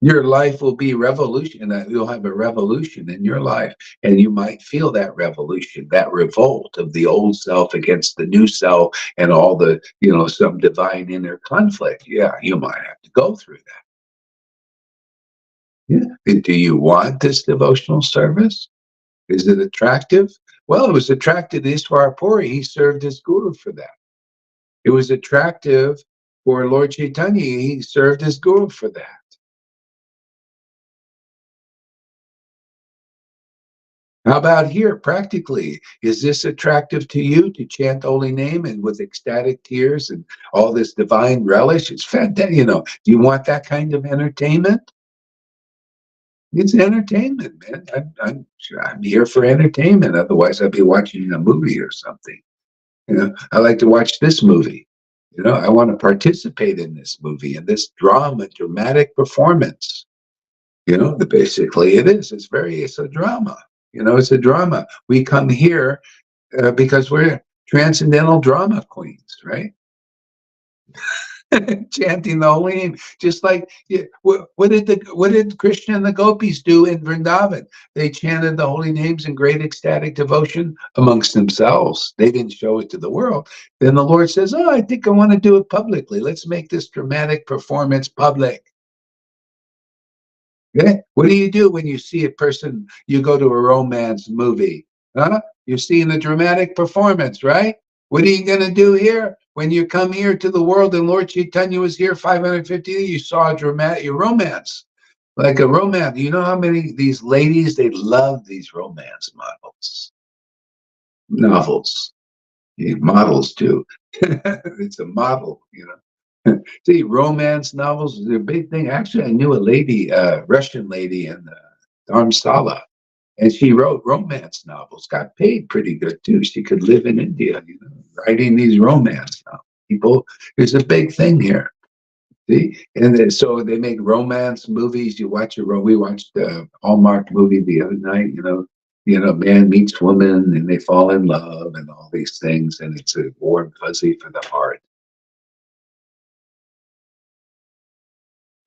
Your life will be revolution. You'll have a revolution in your life, and you might feel that revolution, that revolt of the old self against the new self, and all the some divine inner conflict. Yeah, you might have to go through that. Yeah. And do you want this devotional service? Is it attractive? Well, it was attractive to Ishwar Puri. He served as guru for that. It was attractive for Lord Chaitanya. He served as guru for that. How about here, practically? Is this attractive to you to chant holy name and with ecstatic tears and all this divine relish? It's fantastic. Do you want that kind of entertainment? It's entertainment, man. I'm here for entertainment. Otherwise, I'd be watching a movie or something. I like to watch this movie. I want to participate in this movie, in this dramatic performance. Basically it is. It's a drama. It's a drama. We come here because we're transcendental drama queens, right? Chanting the holy name, just like what did Krishna and the gopis do in Vrindavan? They chanted the holy names in great ecstatic devotion amongst themselves. They didn't show it to the world. Then the Lord says, "Oh, I think I want to do it publicly. Let's make this dramatic performance public." Yeah. What do you do when you see a person, you go to a romance movie? Huh? You're seeing a dramatic performance, right? What are you going to do here? When you come here to the world and Lord Chaitanya was here 550 years, you saw a romance, like a romance. You know how many these ladies, they love these romance novels. Models too. It's a model. See, romance novels is a big thing. Actually, I knew a lady, Russian lady in Dharamsala, and she wrote romance novels. Got paid pretty good too. She could live in India, writing these romance novels. People, it's a big thing here. See, and so they make romance movies. We watched a Hallmark movie the other night. Man meets woman and they fall in love and all these things, and it's a warm fuzzy for the heart.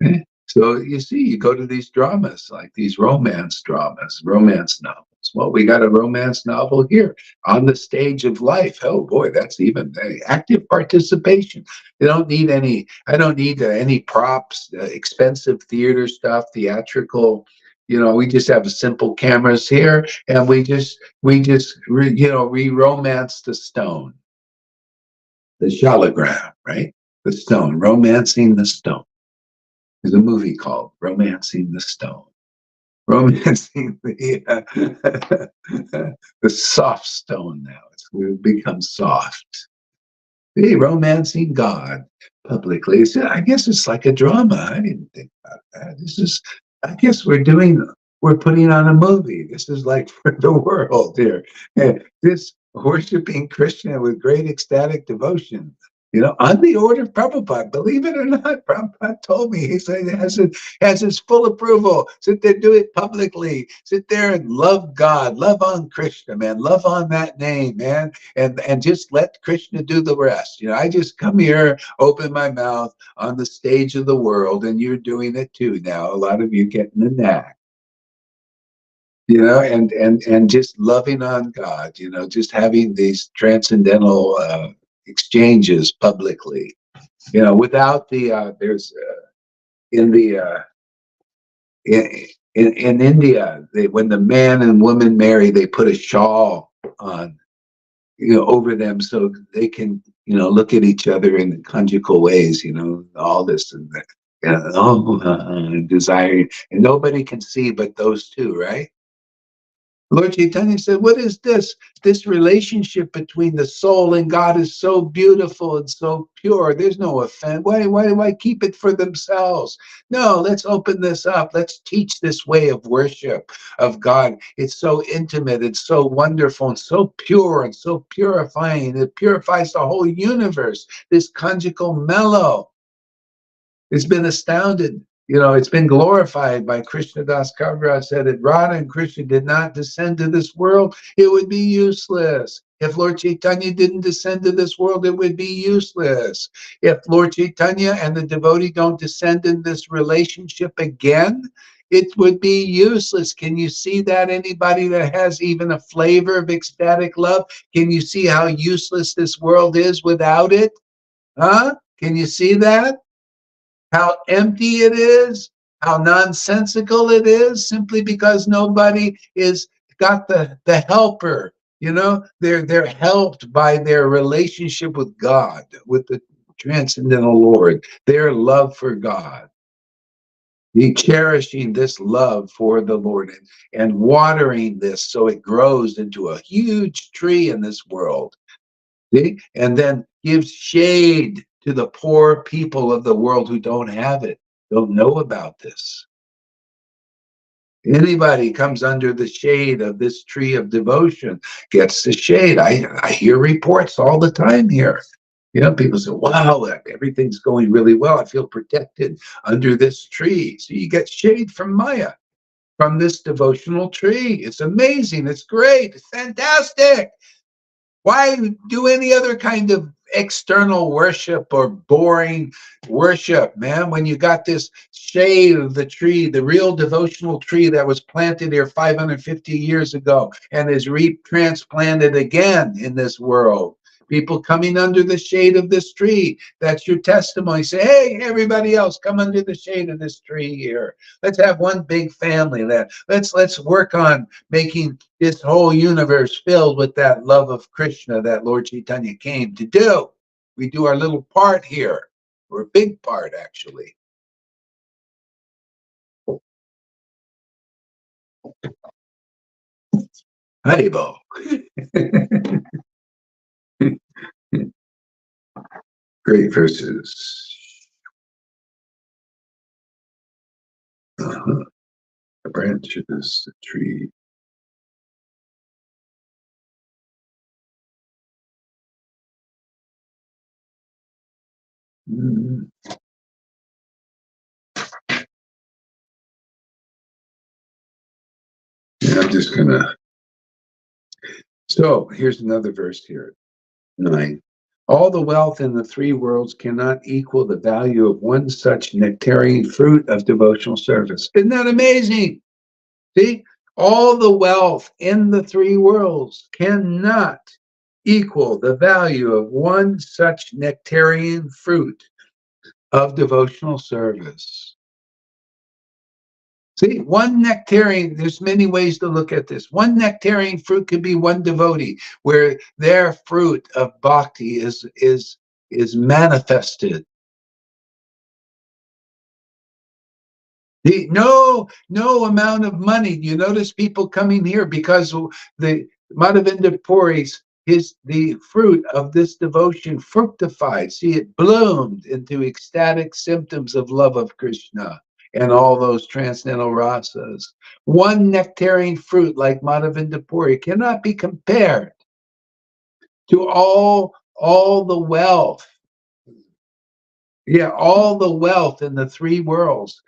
Eh? So you see, you go to these dramas, like these romance dramas, romance novels. Well, we got a romance novel here on the stage of life. Oh boy, that's even active participation. I don't need any props, expensive theater stuff, theatrical. We just have simple cameras here, and re-romance the stone, the shalagram, right? The stone, romancing the stone. There's a movie called Romancing the Stone. Romancing the soft stone now. It's become soft. Hey, romancing God publicly. I guess it's like a drama. I didn't think about that. I guess we're putting on a movie. This is like for the world here. This worshiping Krishna with great ecstatic devotion. On the order of Prabhupada, believe it or not, Prabhupada told me, he said, has his full approval. Sit there, do it publicly. Sit there and love God, love on Krishna, man, love on that name, man, and just let Krishna do the rest. I just come here, open my mouth on the stage of the world, and you're doing it too now. A lot of you getting the knack. And just loving on God, just having these transcendental exchanges publicly, without there's in the in India, when the man and woman marry, they put a shawl on, over them so they can, look at each other in conjugal ways, all this and that. Desiring, and nobody can see but those two, right? Lord Chaitanya said, what is this? This relationship between the soul and God is so beautiful and so pure. There's no offense. Why keep it for themselves? No, let's open this up. Let's teach this way of worship of God. It's so intimate. It's so wonderful and so pure and so purifying. It purifies the whole universe. This conjugal mellow. It's been astounded. It's been glorified by Krishna Das Kaviraj said that Radha and Krishna did not descend to this world, it would be useless. If Lord Chaitanya didn't descend to this world, it would be useless. If Lord Chaitanya and the devotee don't descend in this relationship again, it would be useless. Can you see that? Anybody that has even a flavor of ecstatic love, can you see how useless this world is without it? Huh? Can you see that? How empty it is, how nonsensical it is, simply because nobody is got the helper. They're helped by their relationship with God, with the transcendental Lord, their love for God. Be cherishing this love for the Lord and watering this so it grows into a huge tree in this world. See? And then gives shade to the poor people of the world who don't have it, don't know about this. Anybody comes under the shade of this tree of devotion gets the shade. I hear reports all the time here. People say, wow, everything's going really well. I feel protected under this tree. So you get shade from Maya, from this devotional tree. It's amazing. It's great. It's fantastic. Why do any other kind of external worship or boring worship, man, when you got this shade of the tree, the real devotional tree that was planted here 550 years ago and is retransplanted again in this world? People coming under the shade of this tree. That's your testimony. Say, hey, everybody else, come under the shade of this tree here. Let's have one big family. Let's work on making this whole universe filled with that love of Krishna that Lord Chaitanya came to do. We do our little part here, or a big part, actually. Haribo. Great verses. The branches, the tree. Mm. Yeah, I'm just gonna. So here's another verse here. 9. All the wealth in the three worlds cannot equal the value of one such nectarian fruit of devotional service. Isn't that amazing? See, all the wealth in the three worlds cannot equal the value of one such nectarian fruit of devotional service. See, one nectarian, there's many ways to look at this. One nectarian fruit could be one devotee, where their fruit of bhakti is manifested. No amount of money. You notice people coming here because the Madhavinda Puri's the fruit of this devotion fructified. See, it bloomed into ecstatic symptoms of love of Krishna and all those transcendental rasas. One nectarian fruit like Madhavinda Puri cannot be compared to all the wealth Yeah, all the wealth in the three worlds,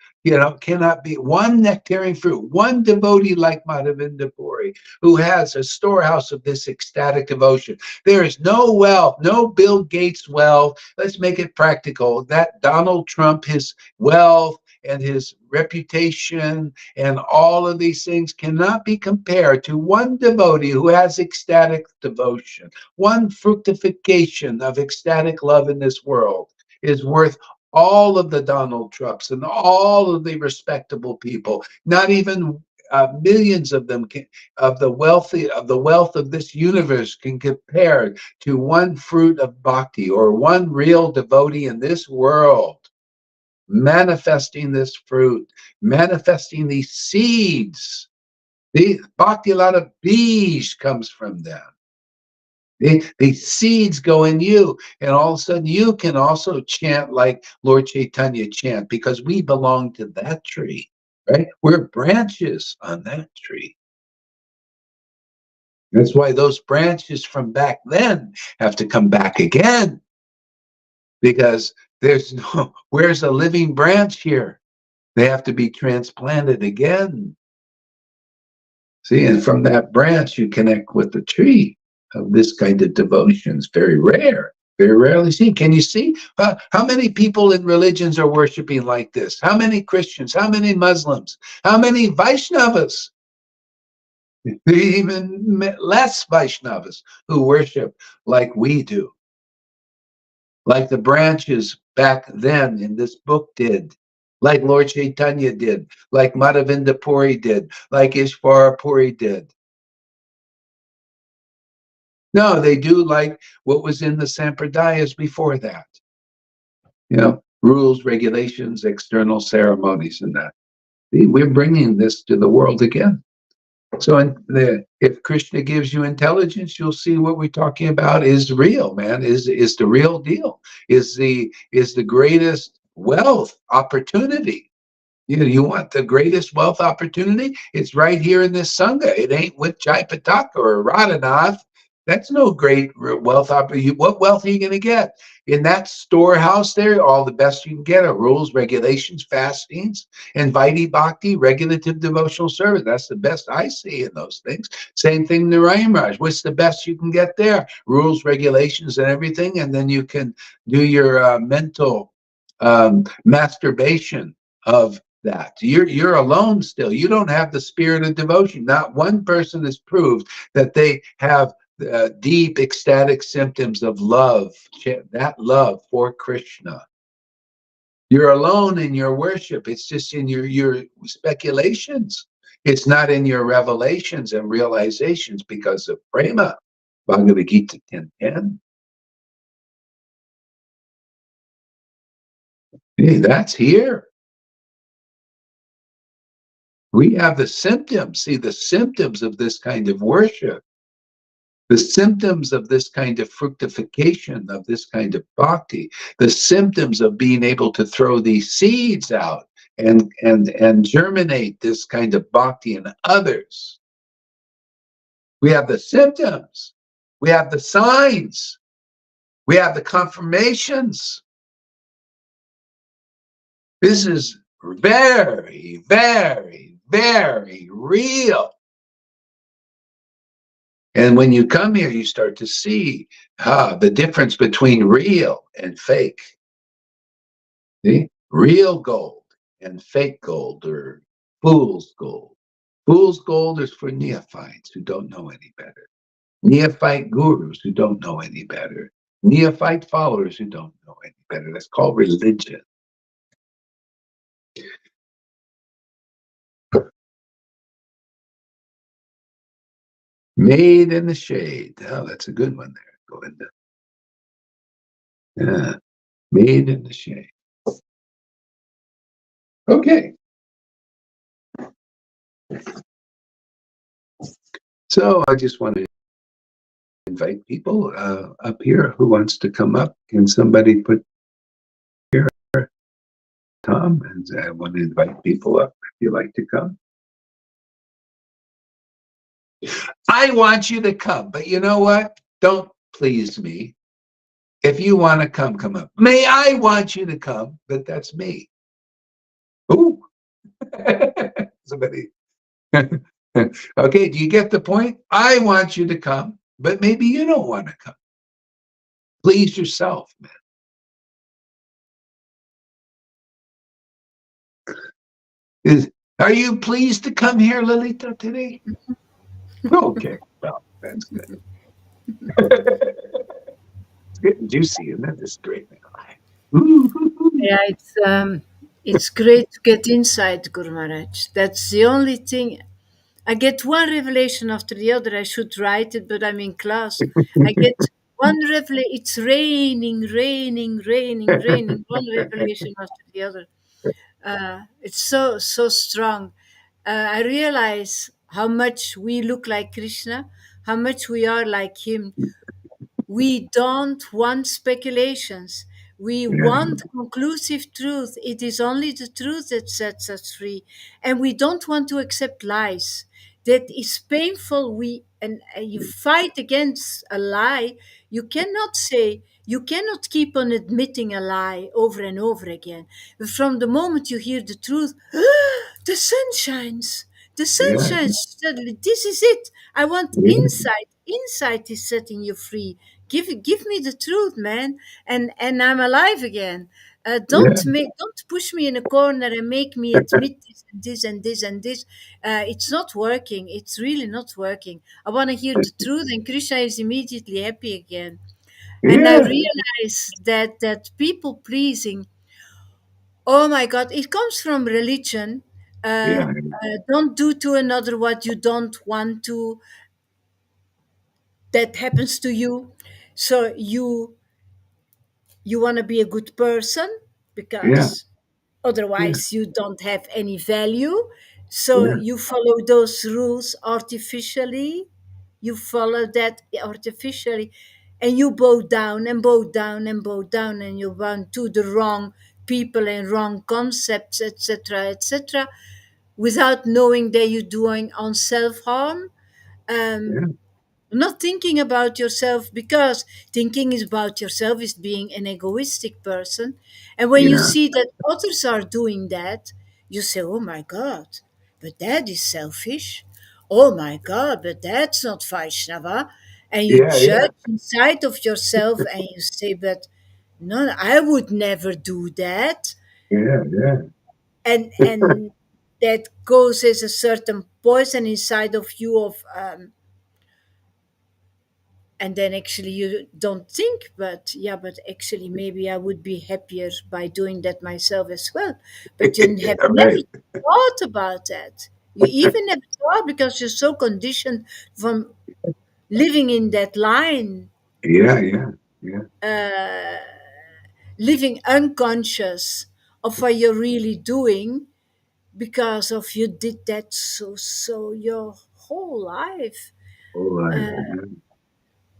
cannot be one nectarian fruit, one devotee like Madhavinda Puri, who has a storehouse of this ecstatic devotion. There is no wealth, no Bill Gates wealth. Let's make it practical. That Donald Trump, his wealth and his reputation and all of these things cannot be compared to one devotee who has ecstatic devotion, one fructification of ecstatic love in this world is worth all of the Donald Trumps and all of the respectable people. Not even millions of them of the wealth of this universe can compare to one fruit of bhakti or one real devotee in this world manifesting this fruit, manifesting these seeds. The bhakti, a lot of bees comes from them. The seeds go in you, and all of a sudden you can also chant like Lord Chaitanya chant because we belong to that tree, right? We're branches on that tree. That's why those branches from back then have to come back again because there's no, where's a living branch here? They have to be transplanted again. See, and from that branch, you connect with the tree of this kind of devotion. It's very rare, very rarely seen. Can you see how many people in religions are worshiping like this? How many Christians? How many Muslims? How many Vaishnavas? Even less Vaishnavas who worship like we do, like the branches back then in this book did, like Lord Chaitanya did, like Madhavinda Puri did, like Ishvara Puri did. No, they do like what was in the Sampradayas before that. Rules, regulations, external ceremonies, and that. We're bringing this to the world again. So if Krishna gives you intelligence, you'll see what we're talking about is real, man, is the real deal, is the greatest wealth opportunity. You want the greatest wealth opportunity? It's right here in this Sangha. It ain't with Jaipataka or Radhanath. That's no great wealth opportunity. What wealth are you going to get? In that storehouse there, all the best you can get are rules, regulations, fastings, and Vaidhi Bhakti, regulative devotional service. That's the best I see in those things. Same thing, Narayan Raj. What's the best you can get there? Rules, regulations, and everything. And then you can do your mental masturbation of that. You're alone still. You don't have the spirit of devotion. Not one person has proved that they have deep ecstatic symptoms of love, that love for Krishna. You're alone in your worship. It's just in your speculations. It's not in your revelations and realizations because of prema. Bhagavad Gita 10:10. Hey, that's here. We have the symptoms. See, the symptoms of this kind of worship, the symptoms of this kind of fructification, of this kind of bhakti, the symptoms of being able to throw these seeds out and germinate this kind of bhakti in others. We have the symptoms. We have the signs. We have the confirmations. This is very, very, very real. And when you come here, you start to see the difference between real and fake. See? Real gold and fake gold, or fool's gold. Fool's gold is for neophytes who don't know any better. Neophyte gurus who don't know any better. Neophyte followers who don't know any better. That's called religion. Made in the shade. Oh, that's a good one there, Govinda. Yeah, made in the shade. Okay. So I just want to invite people up here who wants to come up. Can somebody put here, Tom? And I want to invite people up if you'd like to come. I want you to come, but you know what? Don't please me. If you want to come, come up. May I want you to come, but that's me. Ooh. Somebody. Okay, do you get the point? I want you to come, but maybe you don't want to come. Please yourself, man. Is are you pleased to come here, Lolita, today? Okay, well, that's good. It's getting juicy, isn't it? This great man. Ooh. Yeah, it's great to get inside, Guru Maharaj. That's the only thing. I get one revelation after the other. I should write it, but I'm in class. I get one revelation. It's raining, raining, raining, raining. One revelation after the other. It's so strong. I realize how much we look like Krishna, how much we are like him. We don't want speculations. We Yeah, want conclusive truth. It is only the truth that sets us free. And we don't want to accept lies. That is painful. You fight against a lie. You cannot say, you cannot keep on admitting a lie over and over again. But from the moment you hear the truth, the sun shines. The sun yeah, shines suddenly. This is it. I want yeah, insight. Insight is setting you free. Give me the truth, man, and I'm alive again. yeah, Don't push me in a corner and make me admit this and this and this and this. It's not working. It's really not working. I want to hear the truth, and Krishna is immediately happy again. And I yeah, realize that people pleasing. Oh my God, it comes from religion. yeah, Don't do to another what you don't want to that happens to you. So you want to be a good person yeah, because yeah, otherwise you don't have any value, so yeah, you follow those rules artificially, you follow that artificially, and you bow down and bow down and bow down, and you bow to the wrong people and wrong concepts, etc., etc., without knowing that you're doing on self-harm. um, yeah, Not thinking about yourself, because thinking is about yourself is being an egoistic person. And when you yeah, see that others are doing that, you say, oh my God, but that is selfish. Oh my God, but that's not Vaishnava. And you yeah, yeah, judge inside of yourself and you say, but no, I would never do that. yeah, yeah, And that causes a certain poison inside of you of and then actually you don't think, but yeah, but actually maybe I would be happier by doing that myself as well. But you have never right. thought about that. You even never thought, because you're so conditioned from living in that line, Yeah, yeah, yeah. uh, living unconscious of what you're really doing, because of you did that so your whole life. Oh, I, uh,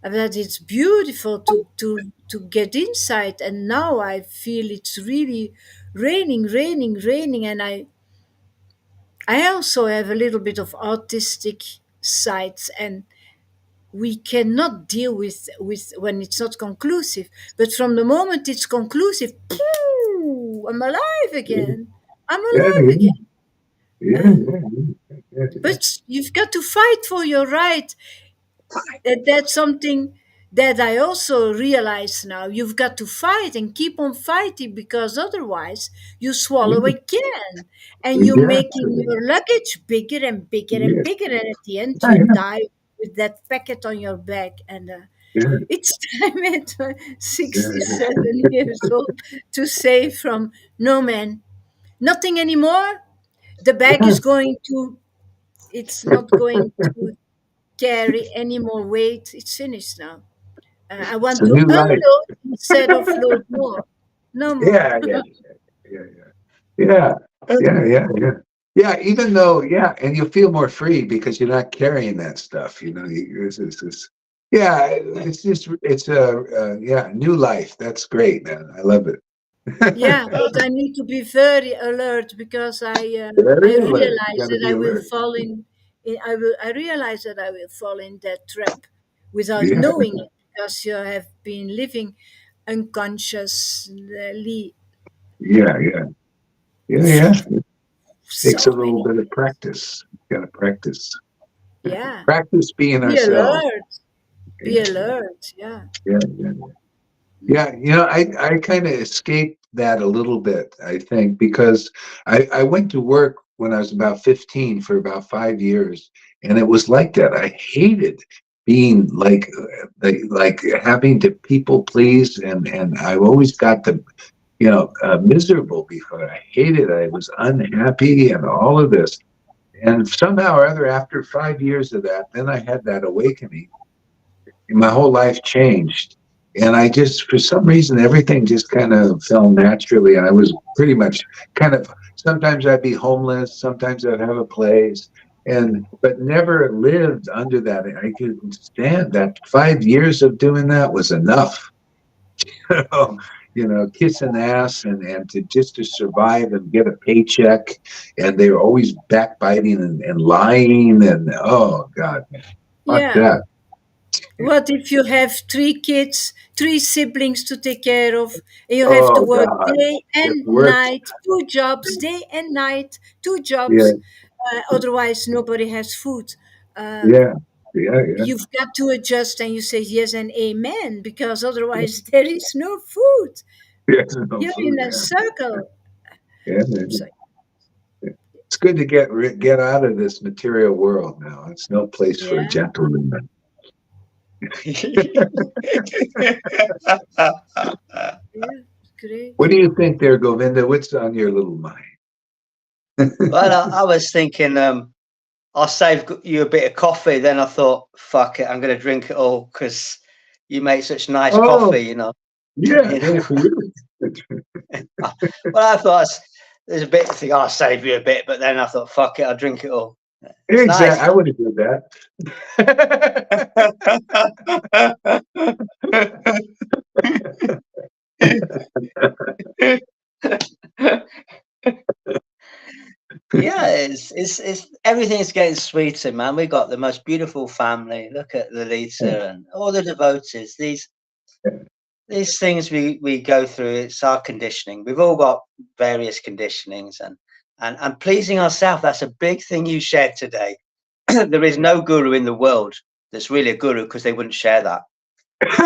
that it's beautiful to get inside, and now I feel it's really raining, raining, raining. And I also have a little bit of autistic sides, and we cannot deal with when it's not conclusive. But from the moment it's conclusive, pooh, I'm alive yeah, again. I'm yeah, alive again. yeah, uh, yeah, yeah, yeah. but you've got to fight for your right. That's something that I also realize now. You've got to fight and keep on fighting, because otherwise you swallow again, and you're making Exactly. your luggage bigger and bigger and Yeah, bigger, and at the end yeah, you yeah, die with that packet on your back. And yeah, it's time at yeah, 67 years old to say from no, man, nothing anymore. The bag yeah. is going to, it's not going to carry any more weight. It's finished now. I It's want a to new life. unload instead of load more. No more. Yeah, yeah, yeah, yeah, yeah, yeah, yeah, yeah. Yeah, even though, yeah, and you feel more free because you're not carrying that stuff. You know, yeah, it's just, it's yeah, new life. That's great, man. I love it. Yeah, but I need to be very alert, because Very I alert. You realize got to that be I will alert. fall I realize that I will fall in that trap without Yeah, knowing it, because you have been living. unconsciously. Yeah, yeah, yeah, yeah. It takes a So little many. bit of practice. Got to practice. Yeah. Practice being Be ourselves. alert. Yeah, Be alert. Yeah. yeah, yeah. Yeah, I kind of escaped that a little bit, I think, because I went to work when I was about 15 for about 5 years, and it was like that. I hated being like having to people please, and I always got the miserable before. I hated it. I was unhappy and all of this. And somehow or other, after 5 years of that, then I had that awakening my whole life changed. And I just, for some reason, everything just kind of fell naturally. And I was pretty much kind of, sometimes I'd be homeless, sometimes I'd have a place, but never lived under that. I couldn't stand that. 5 years of doing that was enough. Kissing ass and to survive and get a paycheck. And they were always backbiting and lying. And oh, God, man, fuck Yeah. that. What if you have three kids, three siblings to take care of, and you have to Oh, work God. day It's and worse. night, two jobs, day and night, two Yeah, jobs. Otherwise, nobody has food. Uh, yeah, yeah, yeah. you've got to adjust and you say yes and amen, because otherwise there is no food. Yeah, no You're food. in a Yeah, circle. yeah, man. So, It's good to get out of this material world now. It's no place for a yeah, gentleman. yeah, great. What do you think there, Govinda? What's on your little mind? Well, I was thinking I'll save you a bit of coffee. Then I thought, fuck it, I'm going to drink it all because you make such nice Oh, coffee, you know. yeah, You yeah, know? for you. Well, I thought there's a bit thing. I'll save you a bit, but then I thought, fuck it, I'll drink it all. It's Exactly. nice, I man. would have did that. Yeah, it's everything's getting sweeter, man. We got the most beautiful family. Look at Lolita and all the devotees. These things we go through, it's our conditioning. We've all got various conditionings and pleasing ourselves. That's a big thing you shared today. There is no guru in the world that's really a guru because they wouldn't share that.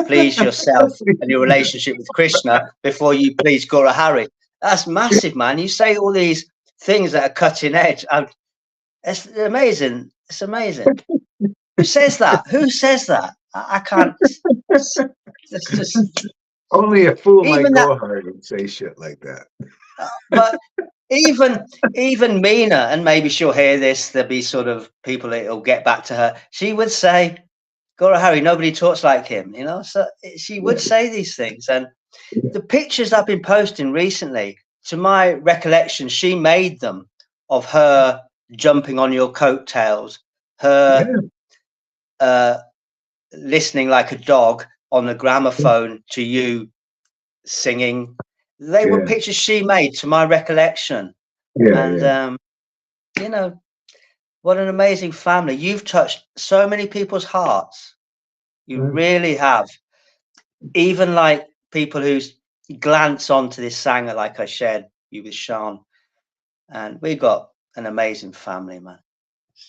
Please yourself and your relationship with Krishna before you please Guru Hari. That's massive, man. You say all these things that are cutting edge. It's amazing. It's amazing. Who says that? Who says that? I can't. It's just Only a fool like even that. Gohard would say shit like that. But even Mina, and maybe she'll hear this. There'll be sort of people that'll get back to her. She would say, "Guru Hari, nobody talks like him," you know. So she would say these things, and the pictures I've been posting recently, to my recollection, she made them of her jumping on your coattails, her listening like a dog on the gramophone to you singing. They were pictures she made, to my recollection. And you know, what an amazing family. You've touched so many people's hearts. You really have. Even like people who glance onto this sanger, like I shared you with Sean. And we got an amazing family, man.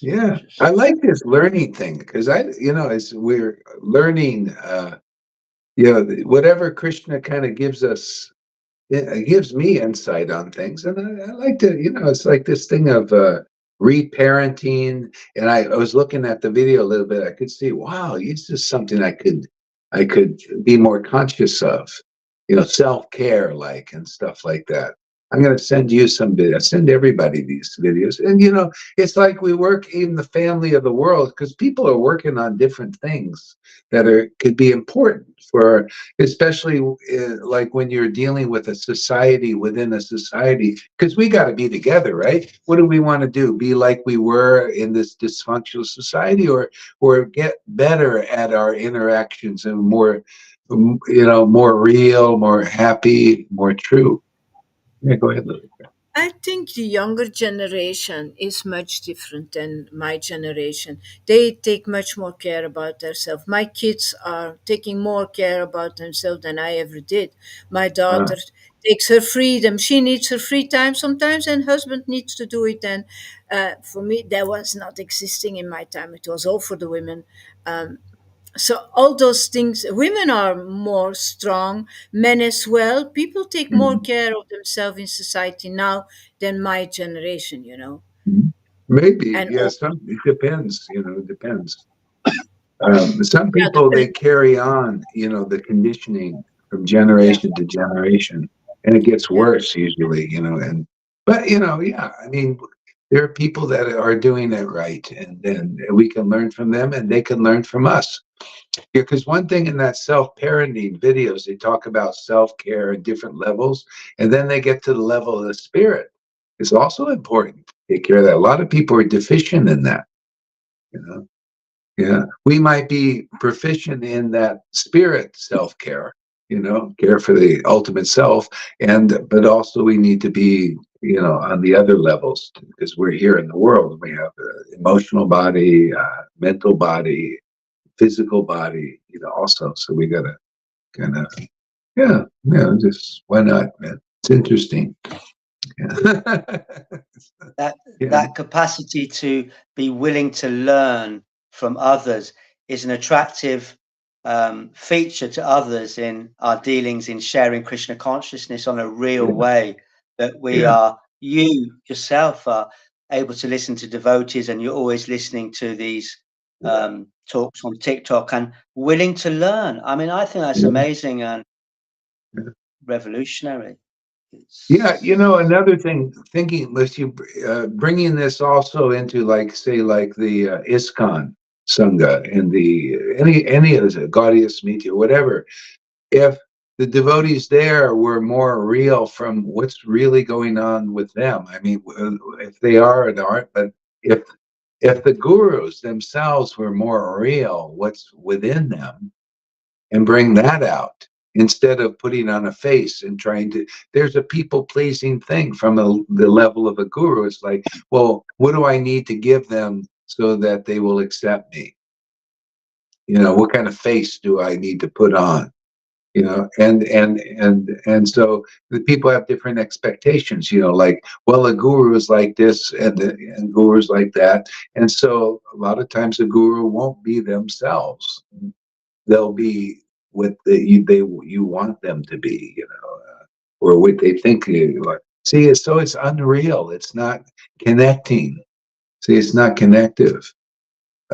Yeah, I like this learning thing because as we're learning, whatever Krishna kind of gives us, it gives me insight on things, and I like to, it's like this thing of reparenting. And I was looking at the video a little bit. I could see, wow, this is something I could be more conscious of, self-care, like, and stuff like that. I'm going to send you some videos, send everybody these videos. And, it's like we work in the family of the world because people are working on different things that could be important for, especially like when you're dealing with a society within a society, because we got to be together, right? What do we want to do? Be like we were in this dysfunctional society, or get better at our interactions and more, more real, more happy, more true. Yeah, go ahead, Lily. I think the younger generation is much different than my generation. They take much more care about themselves. My kids are taking more care about themselves than I ever did. My daughter takes her freedom. She needs her free time sometimes, and husband needs to do it. And for me, that was not existing in my time. It was all for the women. So all those things, women are more strong, men as well. People take more Mhm. care of themselves in society now than my generation, Maybe, and yeah, all, it depends, it depends. Some yeah, people, they depends. carry on, the conditioning from Yeah, generation to generation, and it gets yeah, worse usually, but, yeah, I mean, there are people that are doing it right, and then we can learn from them and they can learn from us. Yeah, because one thing in that self-parenting videos, they talk about self-care at different levels, and then they get to the level of the spirit. It's also important to take care of that. A lot of people are deficient in that, you know. Yeah, we might be proficient in that spirit self-care, care for the ultimate self, but also we need to be, on the other levels because we're here in the world. We have emotional body, mental body, physical body, also. So we gotta kind of, just why not, man? It's interesting. Yeah. that Yeah. that capacity to be willing to learn from others is an attractive feature to others in our dealings in sharing Krishna consciousness on a real Yeah. way. That Yeah. you yourself are able to listen to devotees, and you're always listening to these talks on TikTok and willing to learn. I mean, I think that's Yeah. amazing and revolutionary. Yeah, It's another thing, thinking, let's you bringing this also into like, say, like the ISKCON Sangha and the any of the Gaudiya Smiti or whatever. If the devotees there were more real from what's really going on with them, I mean, if they are or aren't, but if if the gurus themselves were more real, what's within them, and bring that out instead of putting on a face and trying to, there's a people pleasing thing from the level of a guru. It's like, well, what do I need to give them so that they will accept me? What kind of face do I need to put on? And so the people have different expectations, like, well, a guru is like this and gurus like that. And so a lot of times the guru won't be themselves. They'll be what you want them to be, or what they think you are. See, it's unreal. It's not connecting. See, it's not connective.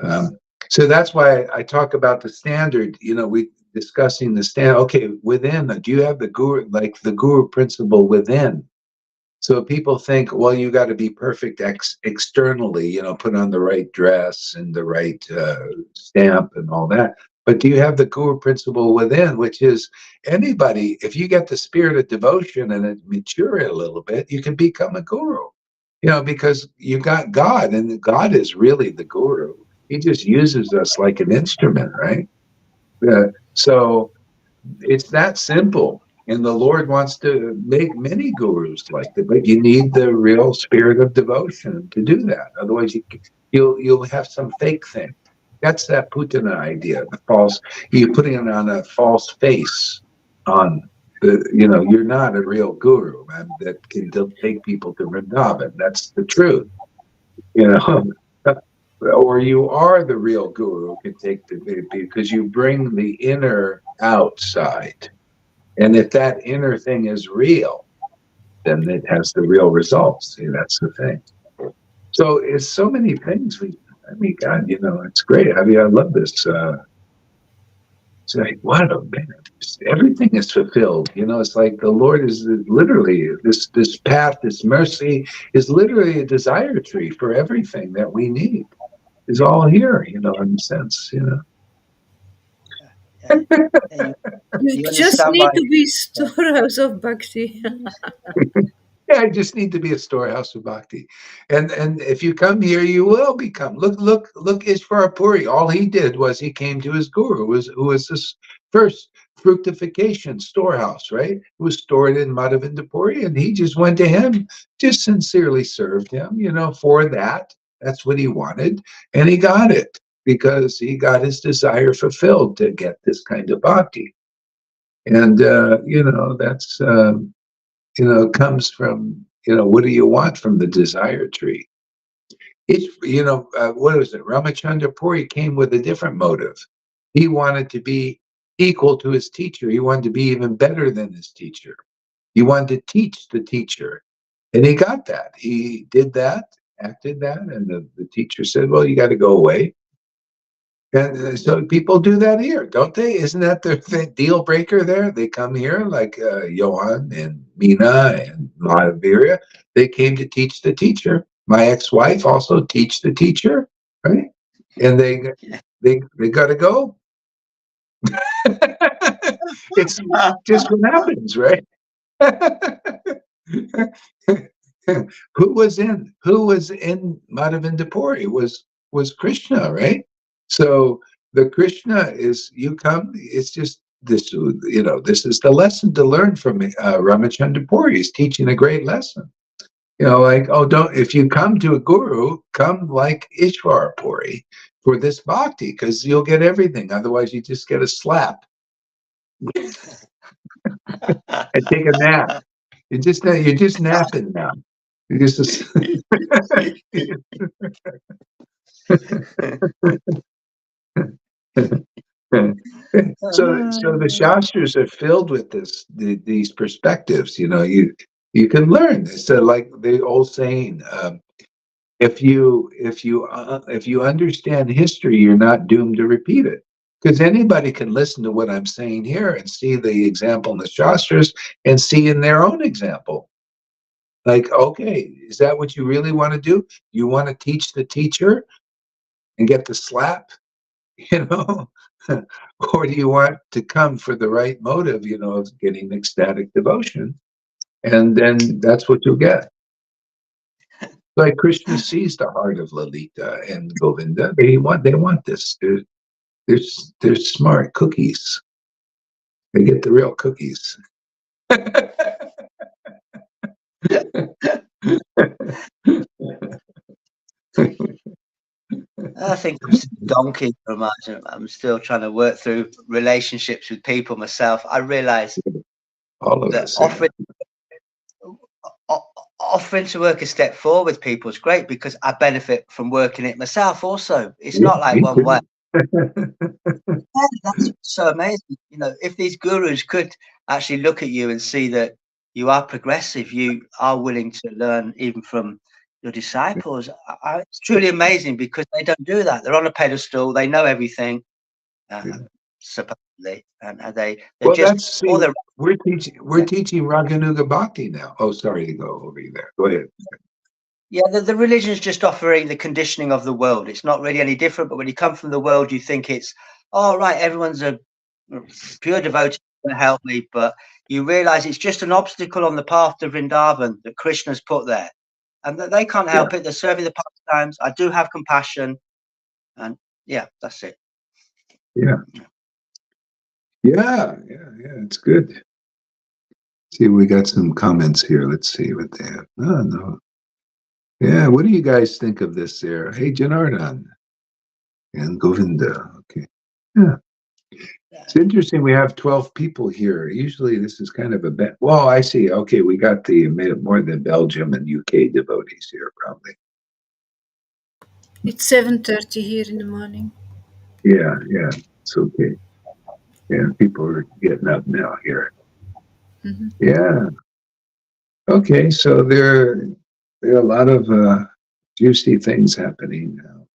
Um, so that's why I talk about the standard. We discussing the standard. Okay, within, do you have the guru, like the guru principle within? So people think, well, you got to be perfect externally, put on the right dress and the right stamp and all that. But do you have the guru principle within, which is anybody, if you get the spirit of devotion and it mature it a little bit, you can become a guru, because you got God, and God is really the guru. He just uses us like an instrument, right? So it's that simple. And the Lord wants to make many gurus like that, but you need the real spirit of devotion to do that. Otherwise, you'll have some fake thing. That's that Putana idea. The false, you're putting on a false face on the. You're not a real guru, man, that can take people to Vrindavan. That's the truth. You know. Or you are the real guru who can take because you bring the inner outside. And if that inner thing is real, then it has the real results. See, that's the thing. So it's so many things. I mean, God, it's great. I mean, I love this. It's like, what a man. Everything is fulfilled. It's like the Lord is literally this path, this mercy is literally a desire tree for everything that we need. Is all here, in a sense. yeah, yeah, you you just understand need why. to be storehouse of bhakti. Yeah, I just need to be a storehouse of bhakti, and if you come here, you will become. Look, Ishvara Puri. All he did was he came to his guru, who was this first fructification storehouse, right? It was stored in Madhavendra, and he just went to him, just sincerely served him, for that. That's what he wanted, and he got it because he got his desire fulfilled to get this kind of bhakti. And that's comes from what do you want from the desire tree? It's what was it? Ramachandra Puri came with a different motive. He wanted to be equal to his teacher. He wanted to be even better than his teacher. He wanted to teach the teacher, and he got that. He did that, acted that, and the teacher said, "Well, you got to go away." And so people do that here, don't they? Isn't that the deal breaker there? They come here like Johan and Mina and Mahavira. They came to teach the teacher. My ex-wife also teach the teacher, right? And they got to go. It's just what happens, right? Who was in Madhavendra Puri was Krishna, right? So the Krishna is it's just this, this is the lesson to learn from Ramachandra Puri. He's teaching a great lesson. Like, if you come to a guru, come like Ishvara Puri for this bhakti, because you'll get everything. Otherwise, you just get a slap and take a nap. You're just napping now. You're just so the Shastras are filled with these perspectives. You can learn. It's like the old saying: if you understand history, you're not doomed to repeat it. Because anybody can listen to what I'm saying here and see the example in the Shastras and see in their own example. Like, okay, is that what you really want to do? You want to teach the teacher and get the slap, you know? Or do you want to come for the right motive, of getting ecstatic devotion? And then that's what you'll get. Like Krishna sees the heart of Lalita and Govinda. They want this. They're smart cookies. They get the real cookies. I think I'm still a donkey for a moment. I'm still trying to work through relationships with people myself. I realize All of that us. offering to work a step forward with people is great because I benefit from working it myself also. It's not like one way. That's so amazing. If these gurus could actually look at you and see that you are progressive, you are willing to learn even from your disciples, it's truly amazing because they don't do that. They're on a pedestal. They know everything, supposedly, and they're just all they're. We're teaching Raganuga Bhakti now. Oh, sorry to go over you there. Go ahead. Yeah, the religion is just offering the conditioning of the world. It's not really any different. But when you come from the world, you think it's, all right, everyone's a pure devotee to help me. But you realize it's just an obstacle on the path to Vrindavan that Krishna's put there. And that they can't help it. They're serving the pastimes. I do have compassion. And yeah, that's it. Yeah. It's good. See, we got some comments here. Let's see what they have. Oh, no. Yeah, what do you guys think of this there? Hey, Janardhan and Govinda. Okay. Yeah. It's interesting. We have 12 people here. Usually this is kind of a bet. Well, I see. Okay, we got more than Belgium and UK devotees here, probably. It's 7:30 here in the morning. Yeah, it's okay. Yeah, people are getting up now here. Mm-hmm. Yeah. Okay, so there are a lot of juicy things happening now.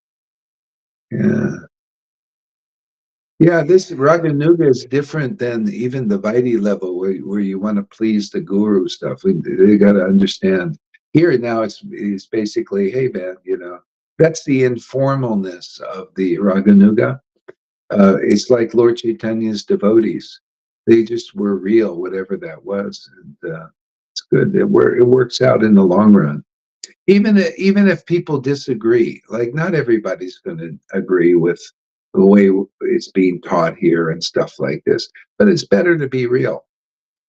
Yeah, this Raganuga is different than even the Vaidhi level where you want to please the guru stuff. They got to understand. Here now it's basically, hey man, that's the informalness of the Raganuga. It's like Lord Chaitanya's devotees. They just were real, whatever that was. And it's good. It works out in the long run. Even if people disagree, like not everybody's going to agree with the way it's being taught here and stuff like this. But it's better to be real.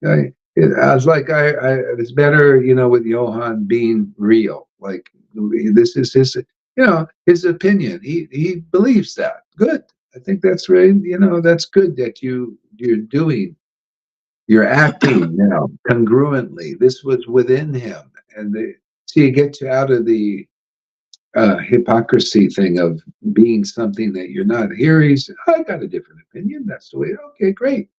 I was like, it's better, with Johann being real. Like, this is his, his opinion. He believes that. Good. I think that's right. That's good that you're acting now congruently. This was within him. And so you get out of the hypocrisy thing of being something that you're not. Here he's, I got a different opinion. That's the way. Okay, great.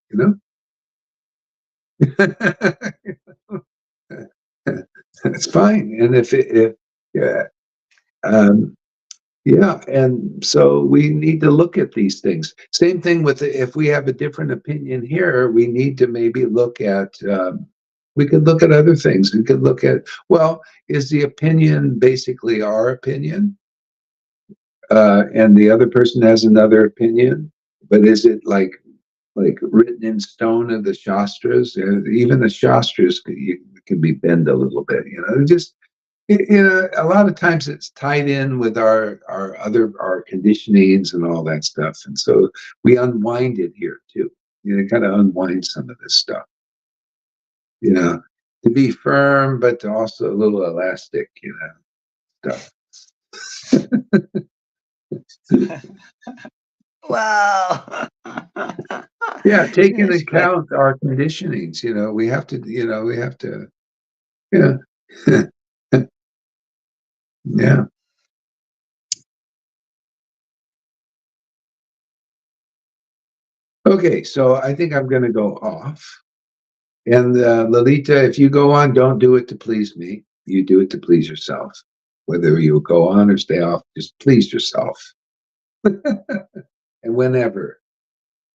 It's fine. And yeah, yeah, and so we need to look at these things. Same thing with if we have a different opinion here, we need to maybe look at. We could look at other things. We could look at, well, is the opinion basically our opinion, and the other person has another opinion, but is it like written in stone of the Shastras? Even the Shastras can be bent a little bit. Just a lot of times it's tied in with our conditionings and all that stuff, and so we unwind it here too. Kind of unwind some of this stuff. To be firm, but to also a little elastic. Stuff. Wow. Yeah, take into account our conditionings. We have to. Yeah. Yeah. Okay, so I think I'm going to go off. And Lalita, if you go on, don't do it to please me. You do it to please yourself. Whether you go on or stay off, just please yourself. And whenever.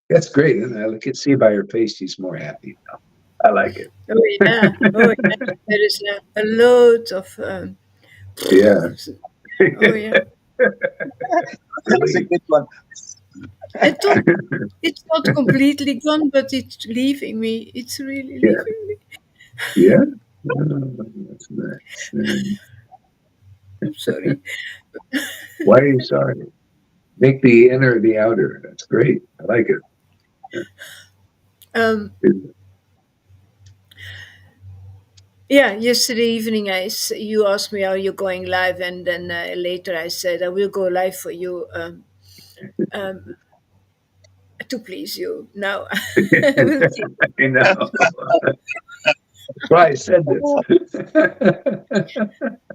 That's great. And I can see by her face she's more happy now. I like it. Oh yeah, there is a lot of. Yeah. Oh yeah. That's a good one. I thought it's not completely gone, but it's leaving me. It's really leaving me. Yeah. Oh, that's nice. I'm sorry. Why are you sorry? Make the inner the outer. That's great. I like it. Um, yeah, yesterday evening, you asked me, "Are you going live?" And then later I said, "I will go live for you um, to please you." Now, I will see. I know. That's why I said this.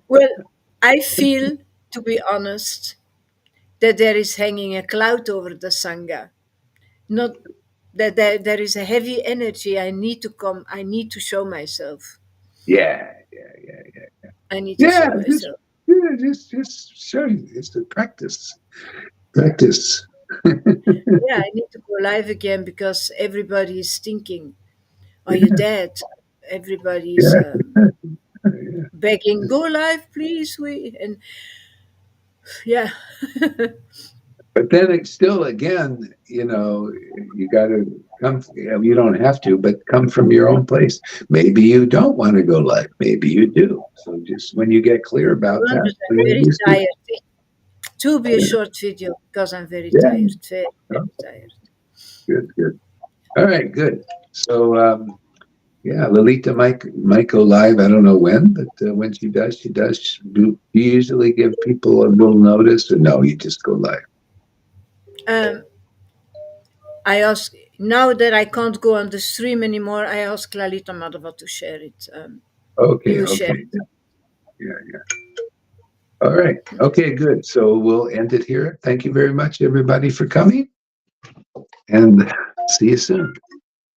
Well, I feel, to be honest, that there is hanging a cloud over the Sangha. Not that there is a heavy energy. I need to come. I need to show myself. Yeah. I need to Yeah, show myself. just show you. It's a practice. Practice. Yeah, I need to go live again because everybody is thinking, "Are you dead?" Everybody's Yeah. Yeah. begging, "Go live, please." Yeah. But then it's still, again, you got to come. You don't have to, but come from your own place. Maybe you don't want to go live. Maybe you do. So just when you get clear about I'm that, very tired. It will be a short video because I'm very yeah. tired. Very, very tired. Good. All right, good. So, yeah, Lalita might go live. I don't know when, but when she does, she does. Do you usually give people a little notice, or no? You just go live. I ask now that I can't go on the stream anymore. I ask Lalita Madhava to share it. Okay. Share it. Yeah. All right. Okay, good. So we'll end it here. Thank you very much, everybody, for coming, and see you soon.